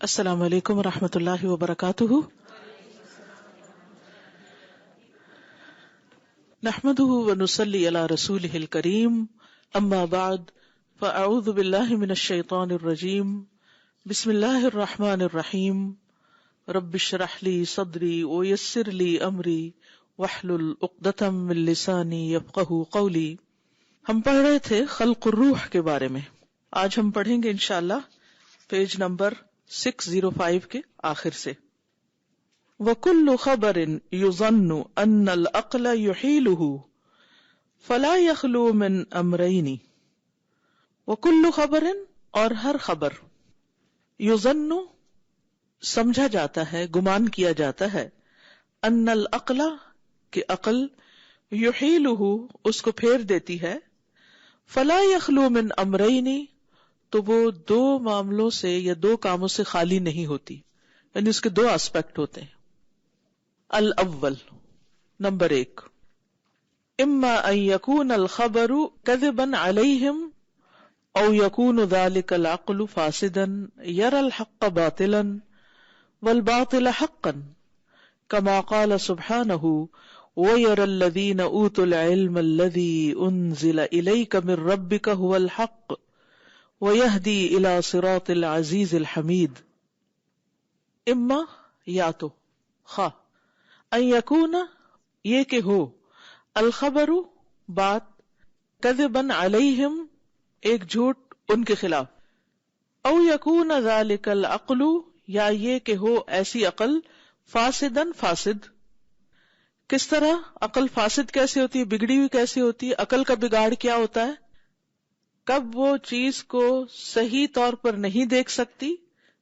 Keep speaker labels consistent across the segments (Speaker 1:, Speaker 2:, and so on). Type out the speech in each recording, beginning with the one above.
Speaker 1: السلام علیکم ورحمۃ اللہ وبرکاتہ. نحمده ونصلی علی رسولہ الکریم. اما بعد فاعوذ باللہ من الشیطان الرجیم. بسم اللہ الرحمن الرحیم. رب اشرح لی صدری ویسر لی امری واحلل عقدۃ من لسانی یفقہوا قولی. ہم پڑھ رہے تھے خلق الروح کے بارے میں. آج ہم پڑھیں گے انشاءاللہ پیج نمبر 605 کے آخر سے. وَكُلُّ خَبَرٍ يُظَنُّ أَنَّ الْعَقْلَ يُحِيلُهُ فَلَا يَخْلُو مِنْ أَمْرَيْنِ. وَكُلُّ خَبَرٍ اور ہر خبر، يُظَنُّ سمجھا جاتا ہے، گمان کیا جاتا ہے، أَنَّ الْعَقْلَ کہ عقل، يُحِيلُهُ اس کو پھیر دیتی ہے، فَلَا يَخْلُو مِنْ أَمْرَيْنِ تو وہ دو معاملوں سے یا دو کاموں سے خالی نہیں ہوتی، یعنی اس کے دو اسپیکٹ ہوتے ہیں. الاول نمبر 1، اما ان يكون الخبر كذبا عليهم او يكون ذلك العقل فاسدا يرى الحق باطلا والباطل حقا كما قال سبحانه ويرى الذين اوتوا العلم الذي انزل اليك من ربك هو الحق وَيَهْدِي إِلَى صِرَاطِ الْعَزِيزِ الْحَمِيدِ. اما یا تو خواہ، ان یکون یہ کہ ہو، الخبر بات، کذباً علیہم ایک جھوٹ ان کے خلاف، او یکون ذلک العقل یا یہ کہ ہو ایسی عقل، فاسداً فاسد. کس طرح عقل فاسد کیسے ہوتی ہے، بگڑی ہوئی کیسے ہوتی ہے؟ عقل کا بگاڑ کیا ہوتا ہے؟ کب وہ چیز کو صحیح طور پر نہیں دیکھ سکتی،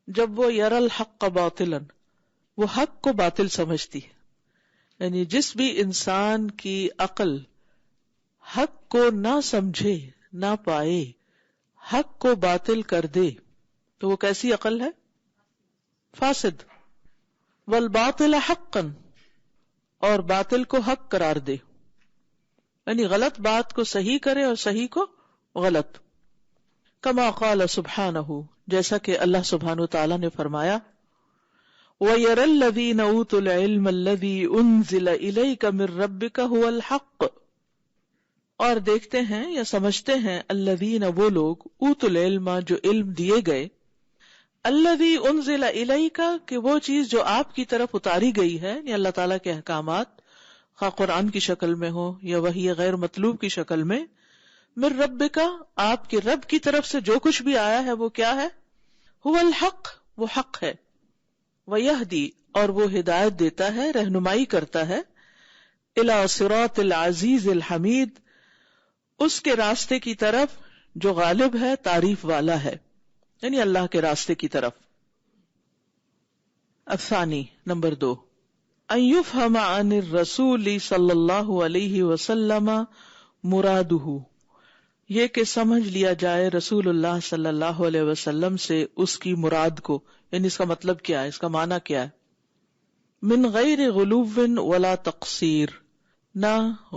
Speaker 1: جب وہ یرى الحق باطلا، وہ حق کو باطل سمجھتی ہے. یعنی جس بھی انسان کی عقل حق کو نہ سمجھے، نہ پائے، حق کو باطل کر دے، تو وہ کیسی عقل ہے؟ فاسد. والباطل حقا اور باطل کو حق قرار دے، یعنی غلط بات کو صحیح کرے اور صحیح کو غلط. کما قال سبحانہ جیسا کہ اللہ سبحانہ وتعالی نے فرمایا، وَيَرَى الَّذِينَ أُوتُوا الْعِلْمَ الَّذِي أُنزِلَ إِلَيْكَ مِن رَبِّكَ هُوَ الْحَقُّ اور دیکھتے ہیں یا سمجھتے ہیں، الذین وہ لوگ، اوتوا العلم جو علم دیے گئے، الذی انزل الیک کہ وہ چیز جو آپ کی طرف اتاری گئی ہے، یعنی اللہ تعالیٰ کے احکامات، خواہ قرآن کی شکل میں ہو یا وحی غیر مطلوب کی شکل میں، من ربک آپ کے رب کی طرف سے جو کچھ بھی آیا ہے وہ کیا ہے؟ هو الحق وہ حق ہے. ویہدی اور وہ ہدایت دیتا ہے، رہنمائی کرتا ہے، الی صراط العزیز الحمید اس کے راستے کی طرف جو غالب ہے، تعریف والا ہے، یعنی اللہ کے راستے کی طرف. الثانی نمبر 2، ان یفہم عن الرسول صلی اللہ علیہ وسلم مرادہ یہ کہ سمجھ لیا جائے رسول اللہ صلی اللہ علیہ وسلم سے اس کی مراد کو، یعنی اس کا مطلب کیا ہے، اس کا معنی کیا ہے. من غیر غلو ولا تقصیر نہ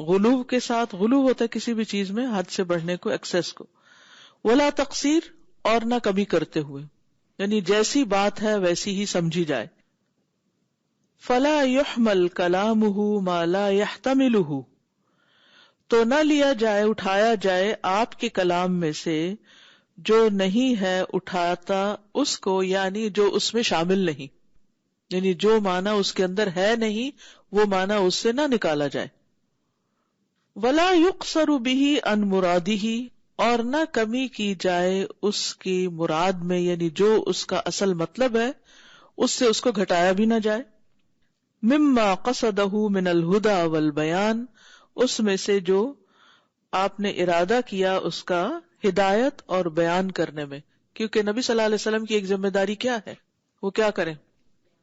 Speaker 1: غلو کے ساتھ، غلو ہوتا ہے کسی بھی چیز میں حد سے بڑھنے کو، ایکسس کو، ولا تقصیر اور نہ کمی کرتے ہوئے، یعنی جیسی بات ہے ویسی ہی سمجھی جائے. فلا يحمل کلامہ ما لا يحتملہ تو نہ لیا جائے، اٹھایا جائے آپ کے کلام میں سے جو نہیں ہے اٹھاتا اس کو، یعنی جو اس میں شامل نہیں، یعنی جو معنی اس کے اندر ہے نہیں وہ معنی اس سے نہ نکالا جائے. ولا یقصر بہ عن مرادہ اور نہ کمی کی جائے اس کی مراد میں، یعنی جو اس کا اصل مطلب ہے اس سے اس کو گھٹایا بھی نہ جائے. مما قصدہ من الہدی والبیان اس میں سے جو آپ نے ارادہ کیا اس کا ہدایت اور بیان کرنے میں، کیونکہ نبی صلی اللہ علیہ وسلم کی ایک ذمہ داری کیا ہے، وہ کیا کریں،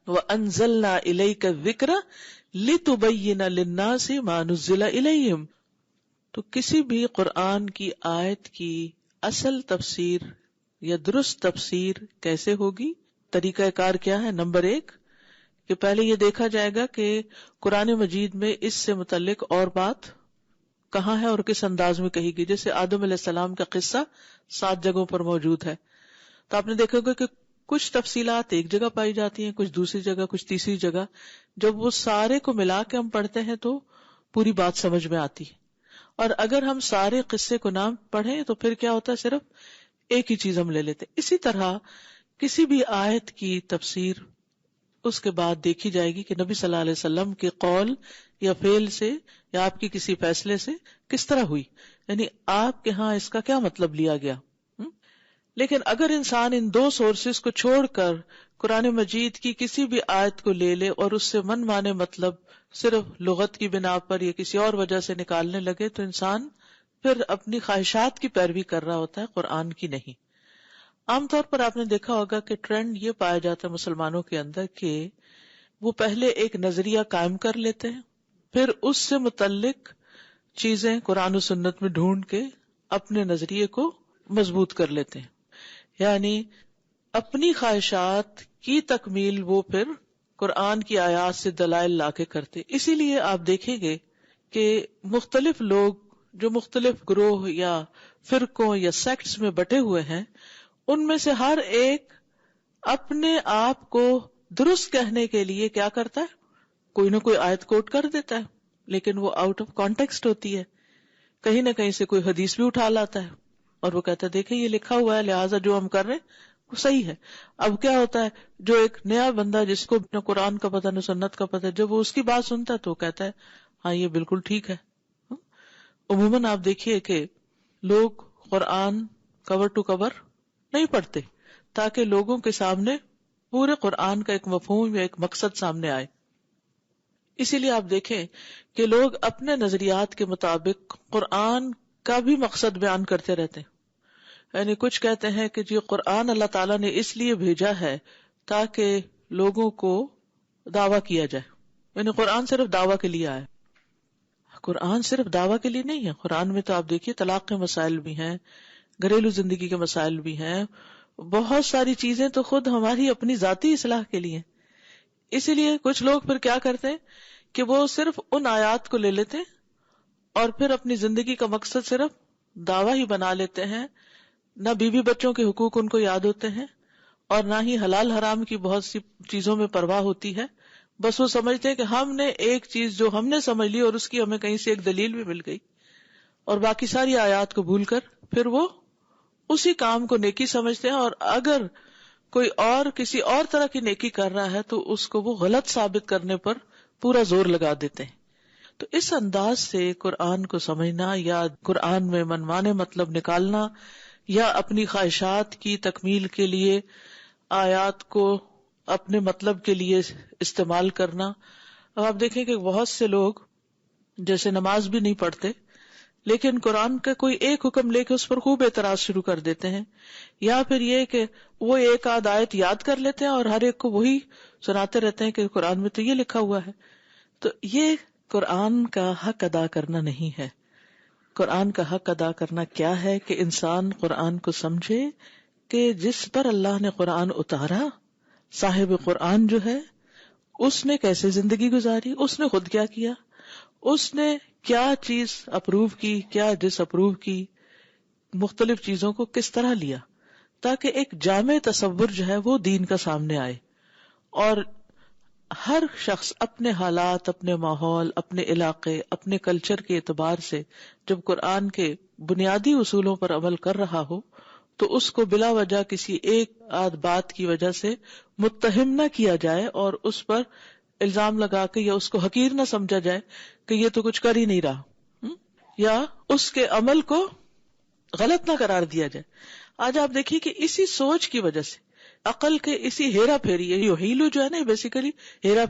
Speaker 1: وَأَنزَلْنَا إِلَيْكَ الذِّكْرَ لِتُبَيِّنَ لِلنَّاسِ مَا نُزِّلَ إِلَيْهِمْ تو کسی بھی قرآن کی آیت کی اصل تفسیر یا درست تفسیر کیسے ہوگی، طریقہ کار کیا ہے. نمبر 1 کہ پہلے یہ دیکھا جائے گا کہ قرآن مجید میں اس سے متعلق اور بات کہاں ہے اور کس انداز میں کہی گئی. جیسے آدم علیہ السلام کا قصہ 7 جگہوں پر موجود ہے، تو آپ نے دیکھا ہوگا کہ کچھ تفصیلات ایک جگہ پائی جاتی ہیں، کچھ دوسری جگہ، کچھ تیسری جگہ. جب وہ سارے کو ملا کے ہم پڑھتے ہیں تو پوری بات سمجھ میں آتی ہے. اور اگر ہم سارے قصے کو نہ پڑھیں تو پھر کیا ہوتا ہے، صرف ایک ہی چیز ہم لے لیتے. اسی طرح کسی بھی آیت کی تفسیر اس کے بعد دیکھی جائے گی کہ نبی صلی اللہ علیہ وسلم کے قول یا فعل سے یا آپ کی کسی فیصلے سے کس طرح ہوئی، یعنی آپ کے ہاں اس کا کیا مطلب لیا گیا. لیکن اگر انسان ان دو سورسز کو چھوڑ کر قرآن مجید کی کسی بھی آیت کو لے لے اور اس سے من مانے مطلب صرف لغت کی بنا پر یا کسی اور وجہ سے نکالنے لگے تو انسان پھر اپنی خواہشات کی پیروی کر رہا ہوتا ہے، قرآن کی نہیں. عام طور پر آپ نے دیکھا ہوگا کہ ٹرینڈ یہ پایا جاتا ہے مسلمانوں کے اندر کہ وہ پہلے ایک نظریہ قائم کر لیتے ہیں، پھر اس سے متعلق چیزیں قرآن و سنت میں ڈھونڈ کے اپنے نظریے کو مضبوط کر لیتے ہیں. یعنی اپنی خواہشات کی تکمیل وہ پھر قرآن کی آیات سے دلائل لا کے کرتے. اسی لیے آپ دیکھیں گے کہ مختلف لوگ جو مختلف گروہ یا فرقوں یا سیکٹس میں بٹے ہوئے ہیں، ان میں سے ہر ایک اپنے آپ کو درست کہنے کے لیے کیا کرتا ہے، کوئی نہ کوئی آیت کوٹ کر دیتا ہے، لیکن وہ آؤٹ آف کانٹیکسٹ ہوتی ہے. کہیں نہ کہیں سے کوئی حدیث بھی اٹھا لاتا ہے اور وہ کہتا ہے دیکھیں یہ لکھا ہوا ہے لہٰذا جو ہم کر رہے ہیں وہ صحیح ہے. اب کیا ہوتا ہے، جو ایک نیا بندہ جس کو نہ قرآن کا پتہ نہ سنت کا پتہ، جب وہ اس کی بات سنتا ہے تو وہ کہتا ہے ہاں یہ بالکل ٹھیک ہے. عموماً آپ دیکھیے کہ لوگ قرآن کور ٹو کور نہیں پڑھتے تاکہ لوگوں کے سامنے پورے قرآن کا ایک مفہوم یا ایک مقصد سامنے آئے. اسی لیے آپ دیکھیں کہ لوگ اپنے نظریات کے مطابق قرآن کا بھی مقصد بیان کرتے رہتے ہیں. یعنی کچھ کہتے ہیں کہ جی قرآن اللہ تعالیٰ نے اس لیے بھیجا ہے تاکہ لوگوں کو دعویٰ کیا جائے، یعنی قرآن صرف دعویٰ کے لیے آئے. قرآن صرف دعویٰ کے لیے نہیں ہے. قرآن میں تو آپ دیکھیے طلاق کے مسائل بھی ہیں، گھریلو زندگی کے مسائل بھی ہیں، بہت ساری چیزیں تو خود ہماری اپنی ذاتی اصلاح کے لیے. اسی لیے کچھ لوگ پھر کیا کرتے ہیں کہ وہ صرف ان آیات کو لے لیتے ہیں اور پھر اپنی زندگی کا مقصد صرف دعویٰ ہی بنا لیتے ہیں. نہ بیوی بچوں کے حقوق ان کو یاد ہوتے ہیں اور نہ ہی حلال حرام کی بہت سی چیزوں میں پرواہ ہوتی ہے. بس وہ سمجھتے ہیں کہ ہم نے ایک چیز جو ہم نے سمجھ لی اور اس کی ہمیں کہیں سے ایک دلیل بھی مل گئی، اور باقی ساری آیات کو بھول کر پھر وہ اسی کام کو نیکی سمجھتے ہیں. اور اگر کوئی اور کسی اور طرح کی نیکی کر رہا ہے تو اس کو وہ غلط ثابت کرنے پر پورا زور لگا دیتے ہیں. تو اس انداز سے قرآن کو سمجھنا یا قرآن میں منمانے مطلب نکالنا یا اپنی خواہشات کی تکمیل کے لیے آیات کو اپنے مطلب کے لیے استعمال کرنا. اب آپ دیکھیں کہ بہت سے لوگ جیسے نماز بھی نہیں پڑھتے لیکن قرآن کا کوئی ایک حکم لے کے اس پر خوب اعتراض شروع کر دیتے ہیں، یا پھر یہ کہ وہ ایک آدھ آیت یاد کر لیتے ہیں اور ہر ایک کو وہی سناتے رہتے ہیں کہ قرآن میں تو یہ لکھا ہوا ہے. تو یہ قرآن کا حق ادا کرنا نہیں ہے. قرآن کا حق ادا کرنا کیا ہے کہ انسان قرآن کو سمجھے کہ جس پر اللہ نے قرآن اتارا، صاحب قرآن جو ہے اس نے کیسے زندگی گزاری، اس نے خود کیا کیا، اس نے کیا چیز اپروو کی، کیا ڈس اپروو کی، مختلف چیزوں کو کس طرح لیا، تاکہ ایک جامع تصور جو ہے وہ دین کا سامنے آئے. اور ہر شخص اپنے حالات، اپنے ماحول، اپنے علاقے، اپنے کلچر کے اعتبار سے جب قرآن کے بنیادی اصولوں پر عمل کر رہا ہو تو اس کو بلا وجہ کسی ایک آدھ بات کی وجہ سے متہم نہ کیا جائے اور اس پر الزام لگا کے یا اس کو حقیر نہ سمجھا جائے کہ یہ تو کچھ کر ہی نہیں رہا، یا اس کے عمل کو غلط نہ قرار دیا جائے. آج آپ دیکھیے کہ اسی سوچ کی وجہ سے عقل کے اسی ہیرا پھیری، یہ ہیلو جو ہے نا بیسیکلی ہیرا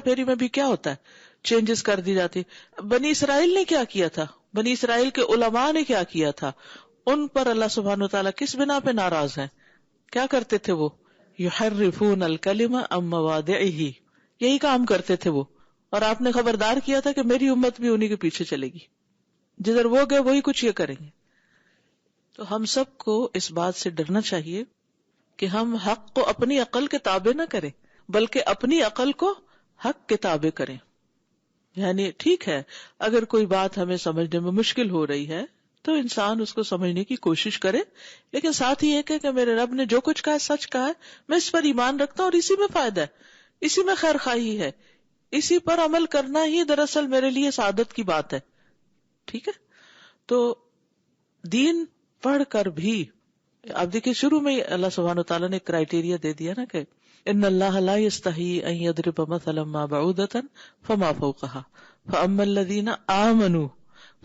Speaker 1: پھیری میں بھی کیا ہوتا ہے، چینجز کر دی جاتی. بنی اسرائیل نے کیا کیا تھا، بنی اسرائیل کے علماء نے کیا کیا تھا، ان پر اللہ سبحانہ وتعالیٰ کس بنا پہ ناراض ہیں، کیا کرتے تھے وہ، یحرفون الکلم عن مواضعہ، یہی کام کرتے تھے وہ. اور آپ نے خبردار کیا تھا کہ میری امت بھی انہی کے پیچھے چلے گی، جدھر وہ گئے وہی کچھ یہ کریں گے. تو ہم سب کو اس بات سے ڈرنا چاہیے کہ ہم حق کو اپنی عقل کے تابع نہ کریں بلکہ اپنی عقل کو حق کے تابع کریں. یعنی ٹھیک ہے اگر کوئی بات ہمیں سمجھنے میں مشکل ہو رہی ہے تو انسان اس کو سمجھنے کی کوشش کرے، لیکن ساتھ ہی یہ کہ میرے رب نے جو کچھ کہا ہے سچ کہا ہے، میں اس پر ایمان رکھتا ہوں اور اسی میں فائدہ ہے، اسی میں خیر خواہی ہے، اسی پر عمل کرنا ہی دراصل میرے لیے سعادت کی بات ہے. ٹھیک ہے. تو دین پڑھ کر بھی آپ دیکھیں شروع میں اللہ سبحانہ وتعالیٰ نے کرائیٹیریا دے دیا نا کہ ان اللہ لا یستحی ان یضرب مثلا ما بعودۃ فما فوقها فاما الذین آمنوا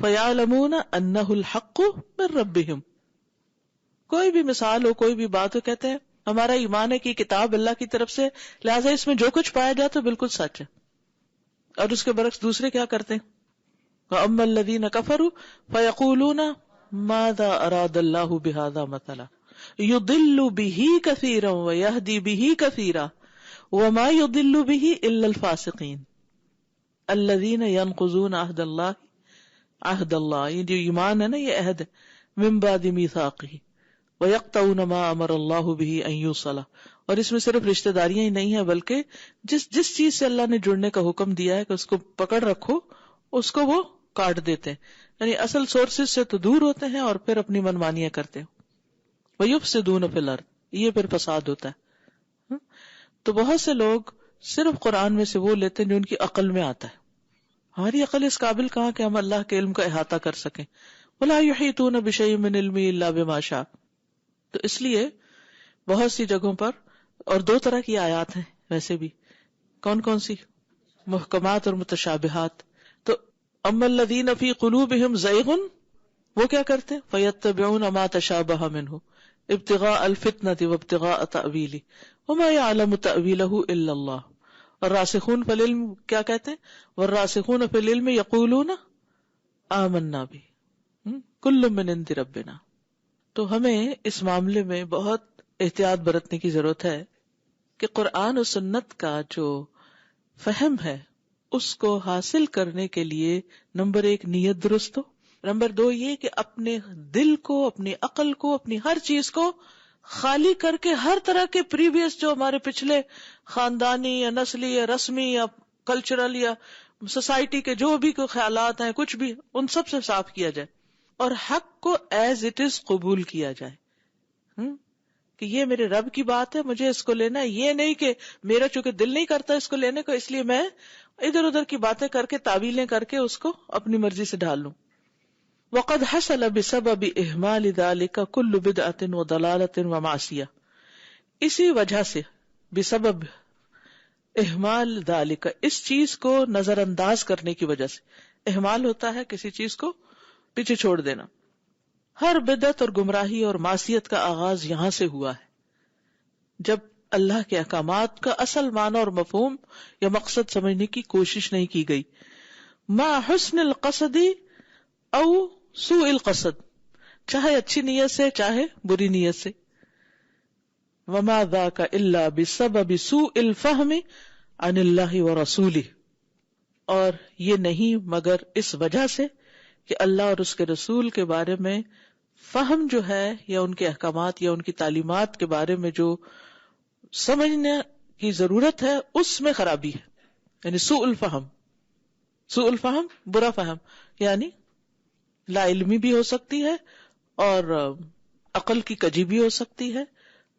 Speaker 1: فیعلمون انہ الحق من ربہم. کوئی بھی مثال ہو، کوئی بھی بات ہو، کہتے ہیں ہمارا ایمان ہے کہ کتاب اللہ کی طرف سے، لہٰذا اس میں جو کچھ پایا جاتا ہے بالکل سچ ہے. اور اس کے برعکس دوسرے کیا کرتے ہیں؟ وَأَمَّا الَّذِينَ كَفَرُوا فَيَقُولُونَ مَاذَا أَرَادَ اللَّهُ بِهَذَا مَثَلًا يُضِلُّ بِهِ كَثِيرًا وَيَهْدِي بِهِ كَثِيرًا وَمَا يُضِلُّ بِهِ إِلَّا الْفَاسِقِينَ الَّذِينَ يَنقُضُونَ عَهْدَ اللَّهِ. یہ جو ایمان ہے نا، یہ عہد ہے، مِن بَعْدِ مِيثَاقِهِ وَيَقْطَعُونَ مَا أَمَرَ اللَّهُ بِهِ أَن يُوصَلَ. اور اس میں صرف رشتہ داریاں ہی نہیں ہیں، بلکہ جس چیز سے اللہ نے جڑنے کا حکم دیا ہے کہ اس کو پکڑ رکھو، اس کو وہ کاٹ دیتے ہیں، یعنی اصل سورسز سے تو دور ہوتے ہیں اور پھر اپنی منمانیاں کرتے ہیں. وَيُفْسِدُونَ فِي الْأَرْضِ، یہ پھر فساد ہوتا ہے. تو بہت سے لوگ صرف قرآن میں سے وہ لیتے ہیں جو ان کی عقل میں آتا ہے. ہماری عقل اس قابل کہاں کہ ہم اللہ کے علم کا احاطہ کر سکیں. وَلَا يُحِيطُونَ بِشَيْءٍ مِّنْ عِلْمِهِ إِلَّا بِمَا شَاءَ. تو اس لیے بہت سی جگہوں پر، اور دو طرح کی آیات ہیں ویسے بھی. کون کون سی؟ محکمات اور متشابہات. تو اما الذین فی قلوبہم زیغ، وہ کیا کرتے ہیں؟ فیتبعون ما تشابہ منہ ابتغاء الفتنۃ وابتغاء تأویلہ وما یعلم تأویلہ الا اللہ. اور راسخون فی العلم کیا کہتے ہیں؟ والراسخون فی العلم یقولون آمنا بہ کل من عند ربنا. تو ہمیں اس معاملے میں بہت احتیاط برتنے کی ضرورت ہے کہ قرآن و سنت کا جو فہم ہے اس کو حاصل کرنے کے لیے نمبر 1 نیت درست ہو، نمبر 2 یہ کہ اپنے دل کو، اپنی عقل کو، اپنی ہر چیز کو خالی کر کے ہر طرح کے پریویس جو ہمارے پچھلے خاندانی یا نسلی یا رسمی یا کلچرل یا سوسائٹی کے جو بھی کوئی خیالات ہیں، کچھ بھی، ان سب سے صاف کیا جائے اور حق کو ایز اٹ از قبول کیا جائے. کہ یہ میرے رب کی بات ہے، مجھے اس کو لینا ہے. یہ نہیں کہ میرا چونکہ دل نہیں کرتا اس کو لینے کو، اس لیے میں ادھر ادھر کی باتیں کر کے، تعویلیں کر کے اس کو اپنی مرضی سے ڈھال لوں. وقد حصل بسبب اہمال ذلك كل بدعۃ وضلالۃ ومعصیہ. اسی وجہ سے بسبب اہمال ذلك، اس چیز کو نظر انداز کرنے کی وجہ سے. اہمال ہوتا ہے کسی چیز کو پیچھے چھوڑ دینا. ہر بدعت اور گمراہی اور معصیت کا آغاز یہاں سے ہوا ہے، جب اللہ کے احکامات کا اصل معنی اور مفہوم یا مقصد سمجھنے کی کوشش نہیں کی گئی. ما حسن القصد او سوء القصد، چاہے اچھی نیت سے چاہے بری نیت سے. وما ذاک الا بسبب سوء الفہم عن اللہ ورسولہ، اور یہ نہیں مگر اس وجہ سے کہ اللہ اور اس کے رسول کے بارے میں فہم جو ہے، یا ان کے احکامات یا ان کی تعلیمات کے بارے میں جو سمجھنے کی ضرورت ہے اس میں خرابی ہے. یعنی سوء الفہم، سوء الفہم برا فہم، یعنی لا علمی بھی ہو سکتی ہے اور عقل کی کجی بھی ہو سکتی ہے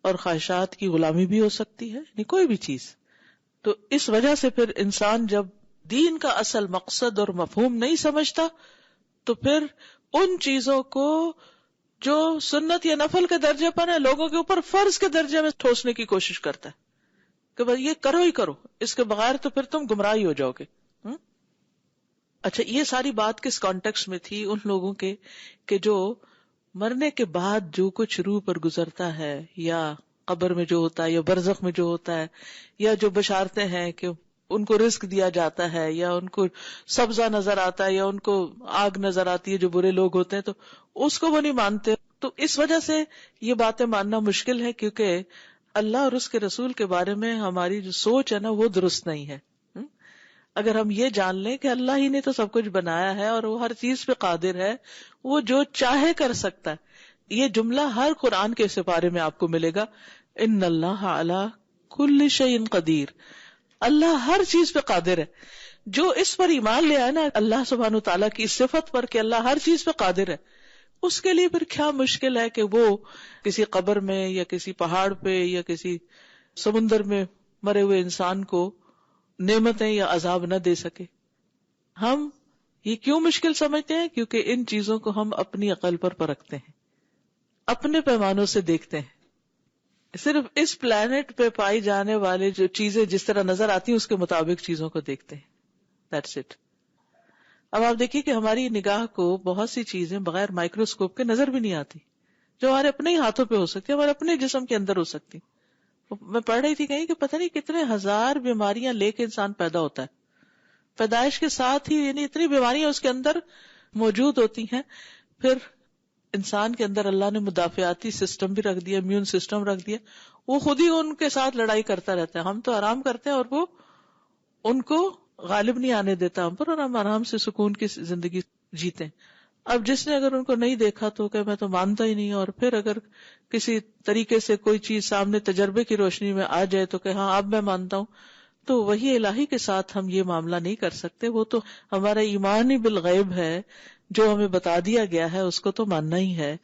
Speaker 1: اور خواہشات کی غلامی بھی ہو سکتی ہے، یعنی کوئی بھی چیز. تو اس وجہ سے پھر انسان جب دین کا اصل مقصد اور مفہوم نہیں سمجھتا تو پھر ان چیزوں کو جو سنت یا نفل کے درجے پر ہے لوگوں کے اوپر فرض کے درجے میں ٹھوسنے کی کوشش کرتا ہے کہ بس یہ کرو ہی کرو، اس کے بغیر تو پھر تم گمراہ ہی ہو جاؤ گے. اچھا، یہ ساری بات کس کانٹیکس میں تھی؟ ان لوگوں کے کہ جو مرنے کے بعد جو کچھ روح پر گزرتا ہے، یا قبر میں جو ہوتا ہے، یا برزخ میں جو ہوتا ہے، یا جو بشارتیں ہیں کہ ان کو رزق دیا جاتا ہے، یا ان کو سبزہ نظر آتا ہے، یا ان کو آگ نظر آتی ہے جو برے لوگ ہوتے ہیں، تو اس کو وہ نہیں مانتے. تو اس وجہ سے یہ باتیں ماننا مشکل ہے، کیونکہ اللہ اور اس کے رسول کے بارے میں ہماری جو سوچ ہے نا وہ درست نہیں ہے. اگر ہم یہ جان لیں کہ اللہ ہی نے تو سب کچھ بنایا ہے اور وہ ہر چیز پہ قادر ہے، وہ جو چاہے کر سکتا ہے. یہ جملہ ہر قرآن کے سپارے میں آپ کو ملے گا، ان اللہ علی کل شیء قدیر. اللہ ہر چیز پہ قادر ہے. جو اس پر ایمان لے آئے نا اللہ سبحانہ وتعالیٰ کی اس صفت پر کہ اللہ ہر چیز پہ قادر ہے، اس کے لیے پھر کیا مشکل ہے کہ وہ کسی قبر میں یا کسی پہاڑ پہ یا کسی سمندر میں مرے ہوئے انسان کو نعمتیں یا عذاب نہ دے سکے. ہم یہ کیوں مشکل سمجھتے ہیں؟ کیونکہ ان چیزوں کو ہم اپنی عقل پر پرکھتے ہیں، اپنے پیمانوں سے دیکھتے ہیں. صرف اس پلانٹ پہ پائی جانے والے جو چیزیں جس طرح نظر آتی ہیں اس کے مطابق چیزوں کو دیکھتے ہیں. That's it. اب آپ دیکھیے کہ ہماری نگاہ کو بہت سی چیزیں بغیر مائکروسکوپ کے نظر بھی نہیں آتی، جو ہمارے اپنے ہی ہاتھوں پہ ہو سکتی، ہمارے اپنے جسم کے اندر ہو سکتی. میں پڑھ رہی تھی کہیں کہ پتہ نہیں کتنے ہزار بیماریاں لے کے انسان پیدا ہوتا ہے، پیدائش کے ساتھ ہی یعنی اتنی بیماریاں اس کے اندر موجود ہوتی ہیں. پھر انسان کے اندر اللہ نے مدافعاتی سسٹم بھی رکھ دیا، امیون سسٹم رکھ دیا، وہ خود ہی ان کے ساتھ لڑائی کرتا رہتا ہے. ہم تو آرام کرتے ہیں اور وہ ان کو غالب نہیں آنے دیتا ہم پر، اور ہم آرام سے سکون کی زندگی جیتے ہیں. اب جس نے اگر ان کو نہیں دیکھا تو کہ میں تو مانتا ہی نہیں، اور پھر اگر کسی طریقے سے کوئی چیز سامنے تجربے کی روشنی میں آ جائے تو کہ ہاں اب میں مانتا ہوں، تو وہی الہی کے ساتھ ہم یہ معاملہ نہیں کر سکتے. وہ تو ہمارا ایمان ہی بالغیب ہے، جو ہمیں بتا دیا گیا ہے اس کو تو ماننا ہی ہے.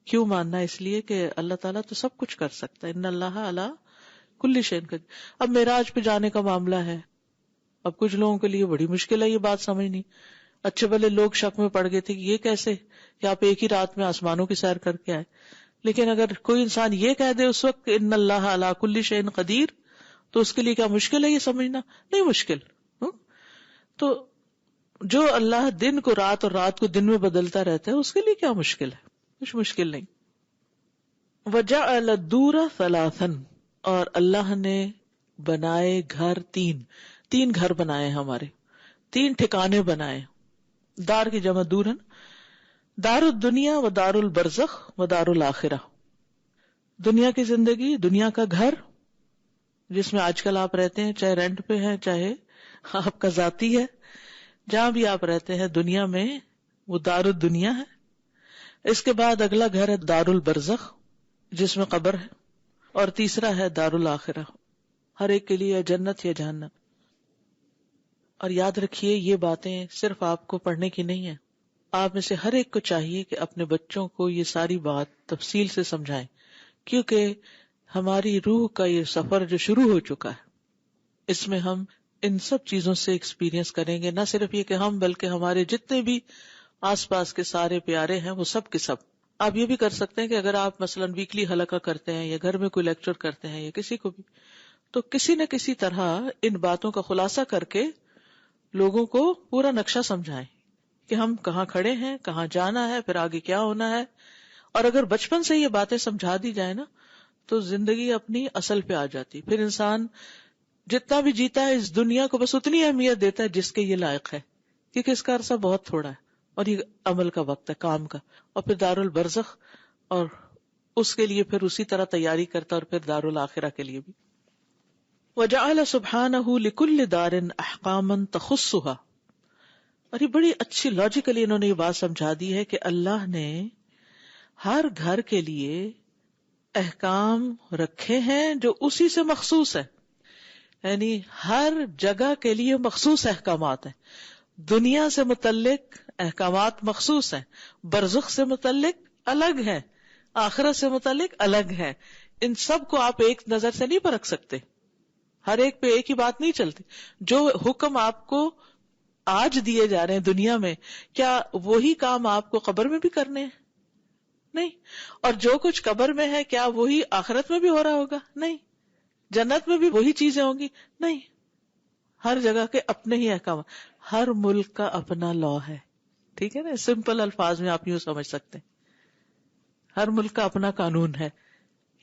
Speaker 1: کیوں ماننا؟ اس لیے کہ اللہ تعالیٰ تو سب کچھ کر سکتا ہے. ان اللہ علی کل شیء قدیر. اب معراج پہ جانے کا معاملہ ہے، اب کچھ لوگوں کے لیے بڑی مشکل ہے یہ بات سمجھنی. اچھے بھلے لوگ شک میں پڑ گئے تھے کہ یہ کیسے کہ آپ ایک ہی رات میں آسمانوں کی سیر کر کے آئے. لیکن اگر کوئی انسان یہ کہہ دے اس وقت ان اللہ علی کل شیء قدیر، تو اس کے لیے کیا مشکل ہے یہ سمجھنا؟ نہیں مشکل. تو جو اللہ دن کو رات اور رات کو دن میں بدلتا رہتا ہے اس کے لیے کیا مشکل ہے؟ کچھ مشکل نہیں. وَجَعَلَ الدُّورَ ثَلَاثًا، اور اللہ نے بنائے گھر تین گھر بنائے ہمارے، تین ٹھکانے بنائے. دار کی جمع دور ہے، دار الدنیا و دار البرزخ و دار الآخرہ. دنیا کی زندگی، دنیا کا گھر جس میں آج کل آپ رہتے ہیں، چاہے رینٹ پہ ہیں چاہے آپ کا ذاتی ہے، جہاں بھی آپ رہتے ہیں دنیا میں، وہ دار الدنیا ہے. اس کے بعد اگلا گھر ہے دار البرزخ جس میں قبر ہے، اور تیسرا ہے دار الآخرہ، ہر ایک کے لیے یا جنت یا جہنم. اور یاد رکھیے یہ باتیں صرف آپ کو پڑھنے کی نہیں ہیں، آپ میں سے ہر ایک کو چاہیے کہ اپنے بچوں کو یہ ساری بات تفصیل سے سمجھائیں، کیونکہ ہماری روح کا یہ سفر جو شروع ہو چکا ہے، اس میں ہم ان سب چیزوں سے ایکسپیرینس کریں گے. نہ صرف یہ کہ ہم بلکہ ہمارے جتنے بھی آس پاس کے سارے پیارے ہیں وہ سب کے سب. آپ یہ بھی کر سکتے ہیں کہ اگر آپ مثلا ویکلی حلقہ کرتے ہیں یا گھر میں کوئی لیکچر کرتے ہیں یا کسی کو بھی، تو کسی نہ کسی طرح ان باتوں کا خلاصہ کر کے لوگوں کو پورا نقشہ سمجھائیں کہ ہم کہاں کھڑے ہیں، کہاں جانا ہے، پھر آگے کیا ہونا ہے. اور اگر بچپن سے یہ باتیں سمجھا دی جائے نا تو زندگی اپنی اصل پہ آ جاتی. پھر انسان جتنا بھی جیتا ہے اس دنیا کو بس اتنی اہمیت دیتا ہے جس کے یہ لائق ہے، کیونکہ اس کا عرصہ بہت تھوڑا ہے اور یہ عمل کا وقت ہے، کام کا. اور پھر دار البرزخ، اور اس کے لیے پھر اسی طرح تیاری کرتا، اور پھر دار الآخرہ کے لیے بھی. وَجَعَلَ سُبْحَانَهُ لِكُلِّ دَارٍ أَحْكَامًا تَخُصُّهَا. اور یہ بڑی اچھی لاجیکلی انہوں نے یہ بات سمجھا دی ہے کہ اللہ نے ہر گھر کے لیے احکام رکھے ہیں جو اسی سے مخصوص ہے، یعنی ہر جگہ کے لیے مخصوص احکامات ہیں. دنیا سے متعلق احکامات مخصوص ہیں، برزخ سے متعلق الگ ہیں، آخرت سے متعلق الگ ہیں. ان سب کو آپ ایک نظر سے نہیں پرکھ سکتے، ہر ایک پہ ایک ہی بات نہیں چلتی. جو حکم آپ کو آج دیے جا رہے ہیں دنیا میں، کیا وہی کام آپ کو قبر میں بھی کرنے ہیں؟ نہیں. اور جو کچھ قبر میں ہے کیا وہی آخرت میں بھی ہو رہا ہوگا؟ نہیں. جنت میں بھی وہی چیزیں ہوں گی؟ نہیں. ہر جگہ کے اپنے ہی احکام، ہر ملک کا اپنا لا ہے. ٹھیک ہے نا، سمپل الفاظ میں آپ یوں سمجھ سکتے ہیں. ہر ملک کا اپنا قانون ہے،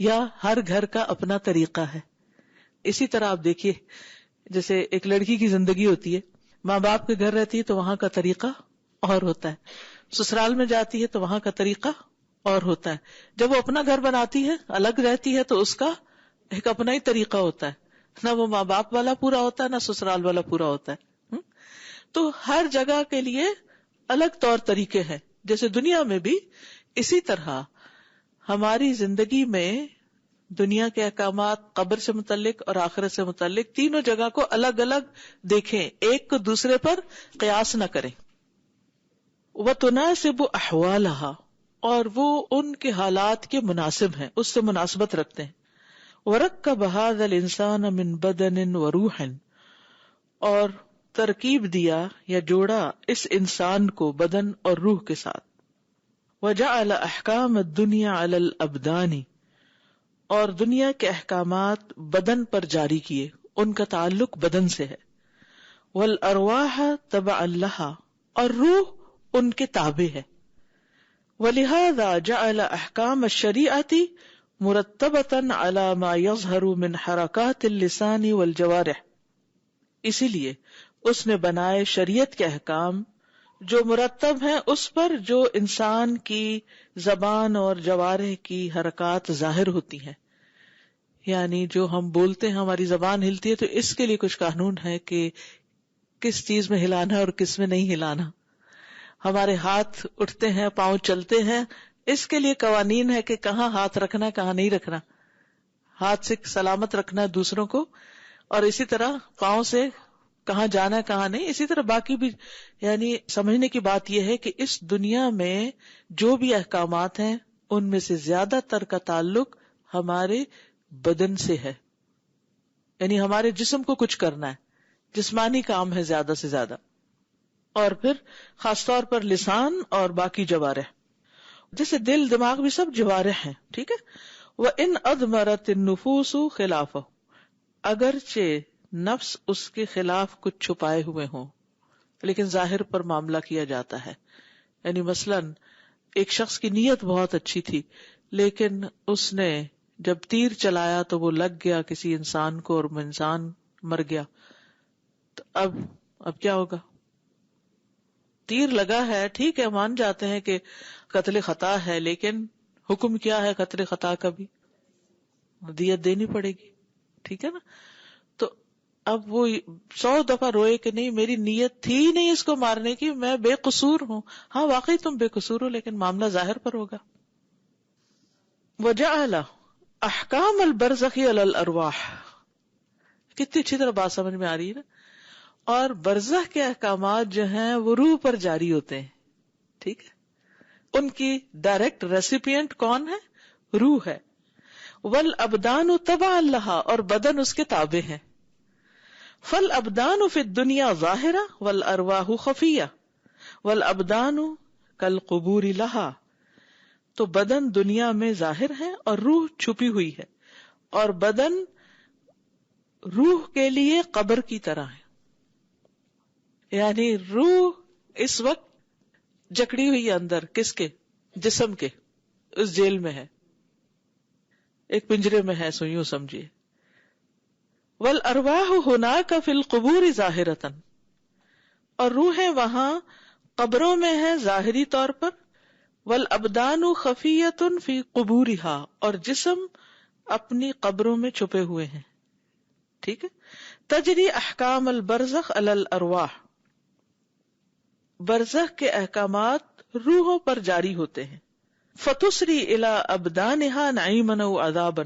Speaker 1: یا ہر گھر کا اپنا طریقہ ہے. اسی طرح آپ دیکھیے، جیسے ایک لڑکی کی زندگی ہوتی ہے، ماں باپ کے گھر رہتی ہے تو وہاں کا طریقہ اور ہوتا ہے، سسرال میں جاتی ہے تو وہاں کا طریقہ اور ہوتا ہے. جب وہ اپنا گھر بناتی ہے، الگ رہتی ہے، تو اس کا ایک اپنا ہی طریقہ ہوتا ہے، نہ وہ ماں باپ والا پورا ہوتا ہے نہ سسرال والا پورا ہوتا ہے. تو ہر جگہ کے لیے الگ طور طریقے ہیں. جیسے دنیا میں بھی اسی طرح ہماری زندگی میں دنیا کے احکامات قبر سے متعلق اور آخرت سے متعلق تینوں جگہ کو الگ الگ دیکھیں، ایک کو دوسرے پر قیاس نہ کریں. وَتُنَاسِبُ أَحْوَالَهَا، اور وہ ان کے حالات کے مناسب ہیں، اس سے مناسبت رکھتے ہیں. وَرَكَّبَ هَذَا الْإِنسَانَ مِنْ بَدَنٍ وَرُوحٍ، اور ترکیب دیا یا جوڑا اس انسان کو بدن اور روح کے ساتھ. وَجَعَلَ أَحْكَامَ الدُّنْيَا عَلَى الْأَبْدَانِ، اور دنیا کے احکامات بدن پر جاری کیے، ان کا تعلق بدن سے ہے. وَالْأَرْوَاحَ تَبَعًا لَهَا، اور روح ان کے تابع ہے. وَلِهَذَا جَعَلَ أَحْكَامَ الشَّرِيعَةِ مُرَتَّبَةً عَلَى مَا يَظْهَرُ مِنْ حَرَكَاتِ اللِّسَانِ وَالْجَوَارِحِ، اسی لیے اس نے بنائے شریعت کے احکام جو مرتب ہیں اس پر جو انسان کی زبان اور جوارح کی حرکات ظاہر ہوتی ہیں. یعنی جو ہم بولتے ہیں، ہماری زبان ہلتی ہے، تو اس کے لیے کچھ قانون ہے کہ کس چیز میں ہلانا ہے اور کس میں نہیں ہلانا. ہمارے ہاتھ اٹھتے ہیں، پاؤں چلتے ہیں، اس کے لیے قوانین ہے کہ کہاں ہاتھ رکھنا، کہاں نہیں رکھنا، ہاتھ سے سلامت رکھنا دوسروں کو، اور اسی طرح پاؤں سے کہاں جانا کہاں نہیں. اسی طرح باقی بھی، یعنی سمجھنے کی بات یہ ہے کہ اس دنیا میں جو بھی احکامات ہیں ان میں سے زیادہ تر کا تعلق ہمارے بدن سے ہے، یعنی ہمارے جسم کو کچھ کرنا ہے، جسمانی کام ہے زیادہ سے زیادہ. اور پھر خاص طور پر لسان اور باقی جوارح، جیسے دل دماغ بھی سب جوارح ہیں، ٹھیک ہے. وَإِنْ أَضْمَرَتِ النُّفُوسُ خِلَافَهُ، اگرچہ نفس اس کے خلاف کچھ چھپائے ہوئے ہوں لیکن ظاہر پر معاملہ کیا جاتا ہے. یعنی مثلاً ایک شخص کی نیت بہت اچھی تھی، لیکن اس نے جب تیر چلایا تو وہ لگ گیا کسی انسان کو اور وہ انسان مر گیا. تو اب کیا ہوگا؟ تیر لگا ہے، ٹھیک ہے، مان جاتے ہیں کہ قتل خطا ہے، لیکن حکم کیا ہے قتل خطا کا بھی؟ دیت دینی پڑے گی، ٹھیک ہے نا. تو اب وہ 100 دفعہ روئے کہ نہیں میری نیت تھی نہیں اس کو مارنے کی، میں بے قصور ہوں. ہاں واقعی تم بے قصور ہو، لیکن معاملہ ظاہر پر ہوگا. وَجَعَلَ أَحْكَامَ الْبَرْزَخِ عَلَى الْأَرْوَاحِ، کتنی اچھی طرح بات سمجھ میں آ رہی ہے نا. اور برزخ کے احکامات جو ہیں وہ روح پر جاری ہوتے ہیں، ٹھیک ہے. ان کی ڈائریکٹ ریسیپینٹ کون ہے؟ روح ہے. وَالْأَبْدَانُ تَبَعًا لَهَا، اور بدن اس کے تابع ہیں. فَالْأَبْدَانُ فِي الدُّنْيَا ظَاهِرَةٌ وَالْأَرْوَاحُ خَفِيَّةٌ وَالْأَبْدَانُ كَالْقُبُورِ لَهَا، تو بدن دنیا میں ظاہر ہے اور روح چھپی ہوئی ہے، اور بدن روح کے لیے قبر کی طرح ہے. یعنی روح اس وقت جکڑی ہوئی اندر کس کے؟ جسم کے، اس جیل میں ہے، ایک پنجرے میں ہے، سو یوں سمجھیے. والارواح هناك في القبور ظاہرۃ، اور روحیں وہاں قبروں میں ہیں ظاہری طور پر. والابدان خفیۃ فی قبورها، اور جسم اپنی قبروں میں چھپے ہوئے ہیں، ٹھیک ہے. تجری احکام البرزخ علی الارواح، برزخ کے احکامات روحوں پر جاری ہوتے ہیں. فتسری الی ابدانها نعیما و عذابا،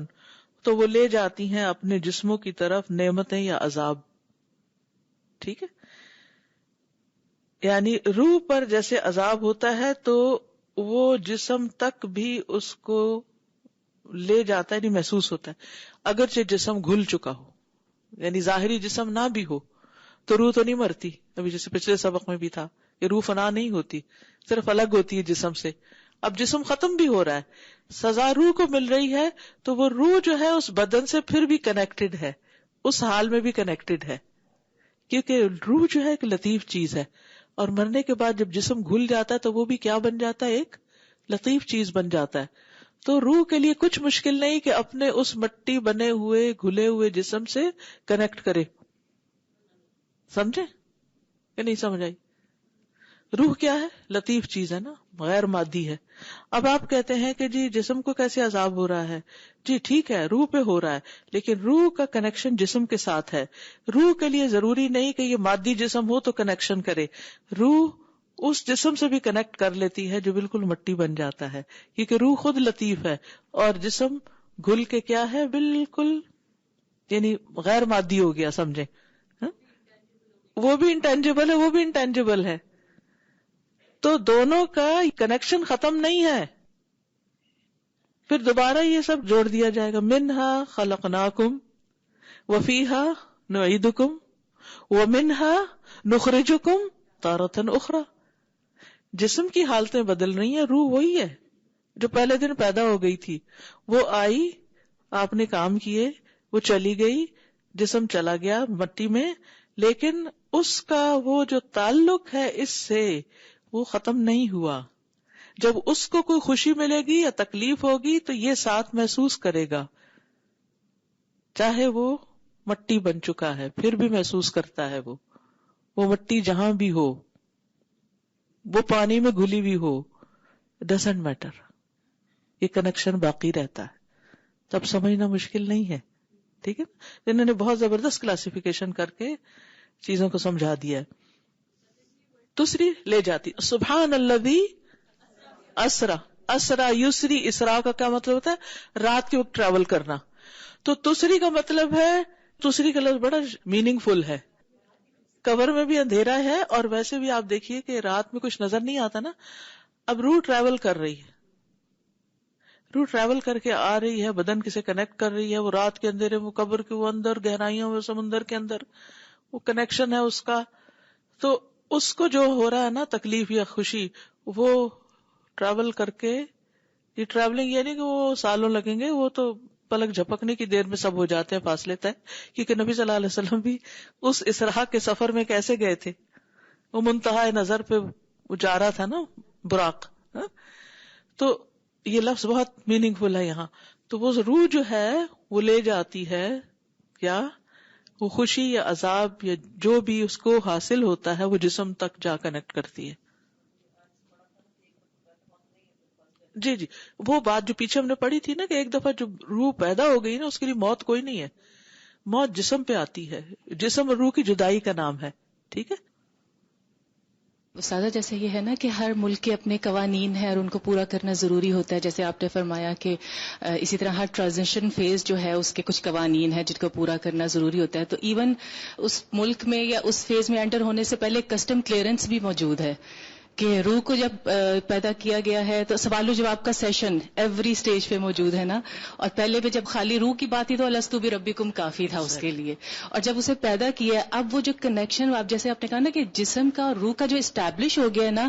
Speaker 1: تو وہ لے جاتی ہیں اپنے جسموں کی طرف نعمتیں یا عذاب، ٹھیک ہے. یعنی روح پر جیسے عذاب ہوتا ہے تو وہ جسم تک بھی اس کو لے جاتا ہے، نہیں محسوس ہوتا ہے. اگرچہ جسم گھل چکا ہو، یعنی ظاہری جسم نہ بھی ہو تو روح تو نہیں مرتی. ابھی جیسے پچھلے سبق میں بھی تھا کہ روح فنا نہیں ہوتی، صرف الگ ہوتی ہے جسم سے. اب جسم ختم بھی ہو رہا ہے، سزا روح کو مل رہی ہے، تو وہ روح جو ہے اس بدن سے پھر بھی کنیکٹڈ ہے، اس حال میں بھی کنیکٹڈ ہے، کیونکہ روح جو ہے ایک لطیف چیز ہے. اور مرنے کے بعد جب جسم گھل جاتا ہے تو وہ بھی کیا بن جاتا ہے؟ ایک لطیف چیز بن جاتا ہے. تو روح کے لیے کچھ مشکل نہیں کہ اپنے اس مٹی بنے ہوئے گھلے ہوئے جسم سے کنیکٹ کرے. سمجھے کہ نہیں سمجھ آئی؟ روح کیا ہے؟ لطیف چیز ہے نا، غیر مادی ہے. اب آپ کہتے ہیں کہ جی جسم کو کیسے عذاب ہو رہا ہے؟ جی ٹھیک ہے، روح پہ ہو رہا ہے، لیکن روح کا کنیکشن جسم کے ساتھ ہے. روح کے لیے ضروری نہیں کہ یہ مادی جسم ہو تو کنیکشن کرے، روح اس جسم سے بھی کنیکٹ کر لیتی ہے جو بالکل مٹی بن جاتا ہے، کیونکہ روح خود لطیف ہے اور جسم گھل کے کیا ہے؟ بالکل یعنی غیر مادی ہو گیا، سمجھے. وہ بھی انٹینجیبل ہے، وہ بھی انٹینجیبل ہے، تو دونوں کا کنیکشن ختم نہیں ہے. پھر دوبارہ یہ سب جوڑ دیا جائے گا، منہا خلقناکم وفیہا نعیدکم ومنہا نخرجکم تارۃ اخری. جسم کی حالتیں بدل رہی ہیں، روح وہی ہے جو پہلے دن پیدا ہو گئی تھی. وہ آئی، آپ نے کام کیے، وہ چلی گئی، جسم چلا گیا مٹی میں، لیکن اس کا وہ جو تعلق ہے اس سے وہ ختم نہیں ہوا. جب اس کو کوئی خوشی ملے گی یا تکلیف ہوگی تو یہ ساتھ محسوس کرے گا، چاہے وہ مٹی بن چکا ہے پھر بھی محسوس کرتا ہے. وہ مٹی جہاں بھی ہو، وہ پانی میں گھلی ہوئی ہو، ڈزنٹ میٹر، یہ کنیکشن باقی رہتا ہے. تب سمجھنا مشکل نہیں ہے. ٹھیک ہے، انہوں نے بہت زبردست کلاسیفیکیشن کر کے چیزوں کو سمجھا دیا ہے. دوسری لے جاتی سبحان الذی اسرا. اسرا یسری، اسرا کا کیا مطلب ہوتا ہے؟ رات کے وقت ٹریول کرنا. تو تسری کا مطلب ہے، تسری کا لفظ بڑا میننگ فل ہے. کور میں بھی اندھیرا ہے اور ویسے بھی آپ دیکھیے کہ رات میں کچھ نظر نہیں آتا نا. اب روح ٹریول کر رہی ہے، روح ٹریول کر کے آ رہی ہے، بدن سے کنیکٹ کر رہی ہے. وہ رات کے اندھیرے میں، قبر کے وہ اندر گہرائیوں میں، سمندر کے اندر وہ کنیکشن ہے اس کا. تو اس کو جو ہو رہا ہے نا تکلیف یا خوشی، وہ ٹریول کر کے، یہ ٹریولنگ یہ نہیں کہ وہ سالوں لگیں گے، وہ تو پلک جھپکنے کی دیر میں سب ہو جاتے ہیں فاصلے طے. کیونکہ نبی صلی اللہ علیہ وسلم بھی اس اسراء کے سفر میں کیسے گئے تھے، وہ منتہا نظر پہ وہ جا رہا تھا نا براق. تو یہ لفظ بہت میننگ فل ہے یہاں. تو وہ روح جو ہے وہ لے جاتی ہے کیا، وہ خوشی یا عذاب یا جو بھی اس کو حاصل ہوتا ہے وہ جسم تک جا کنیکٹ کرتی ہے. جی جی، وہ بات جو پیچھے ہم نے پڑھی تھی نا کہ ایک دفعہ جو روح پیدا ہو گئی نا اس کے لیے موت کوئی نہیں ہے، موت جسم پہ آتی ہے. جسم اور روح کی جدائی کا نام ہے. ٹھیک ہے.
Speaker 2: استاذہ جیسے یہ ہے نا کہ ہر ملک کے اپنے قوانین ہیں اور ان کو پورا کرنا ضروری ہوتا ہے، جیسے آپ نے فرمایا کہ اسی طرح ہر ٹرانزیشن فیز جو ہے اس کے کچھ قوانین ہیں جن کو پورا کرنا ضروری ہوتا ہے. تو ایون اس ملک میں یا اس فیز میں انٹر ہونے سے پہلے کسٹم کلیئرنس بھی موجود ہے کہ روح کو جب پیدا کیا گیا ہے تو سوال و جواب کا سیشن ایوری سٹیج پہ موجود ہے نا. اور پہلے بھی جب خالی روح کی بات تھی تو الستو بربکم کافی تھا اس کے لیے. اور جب اسے پیدا کیا اب وہ جو کنیکشن، اب جیسے آپ نے کہا نا کہ جسم کا اور روح کا جو اسٹیبلش ہو گیا نا،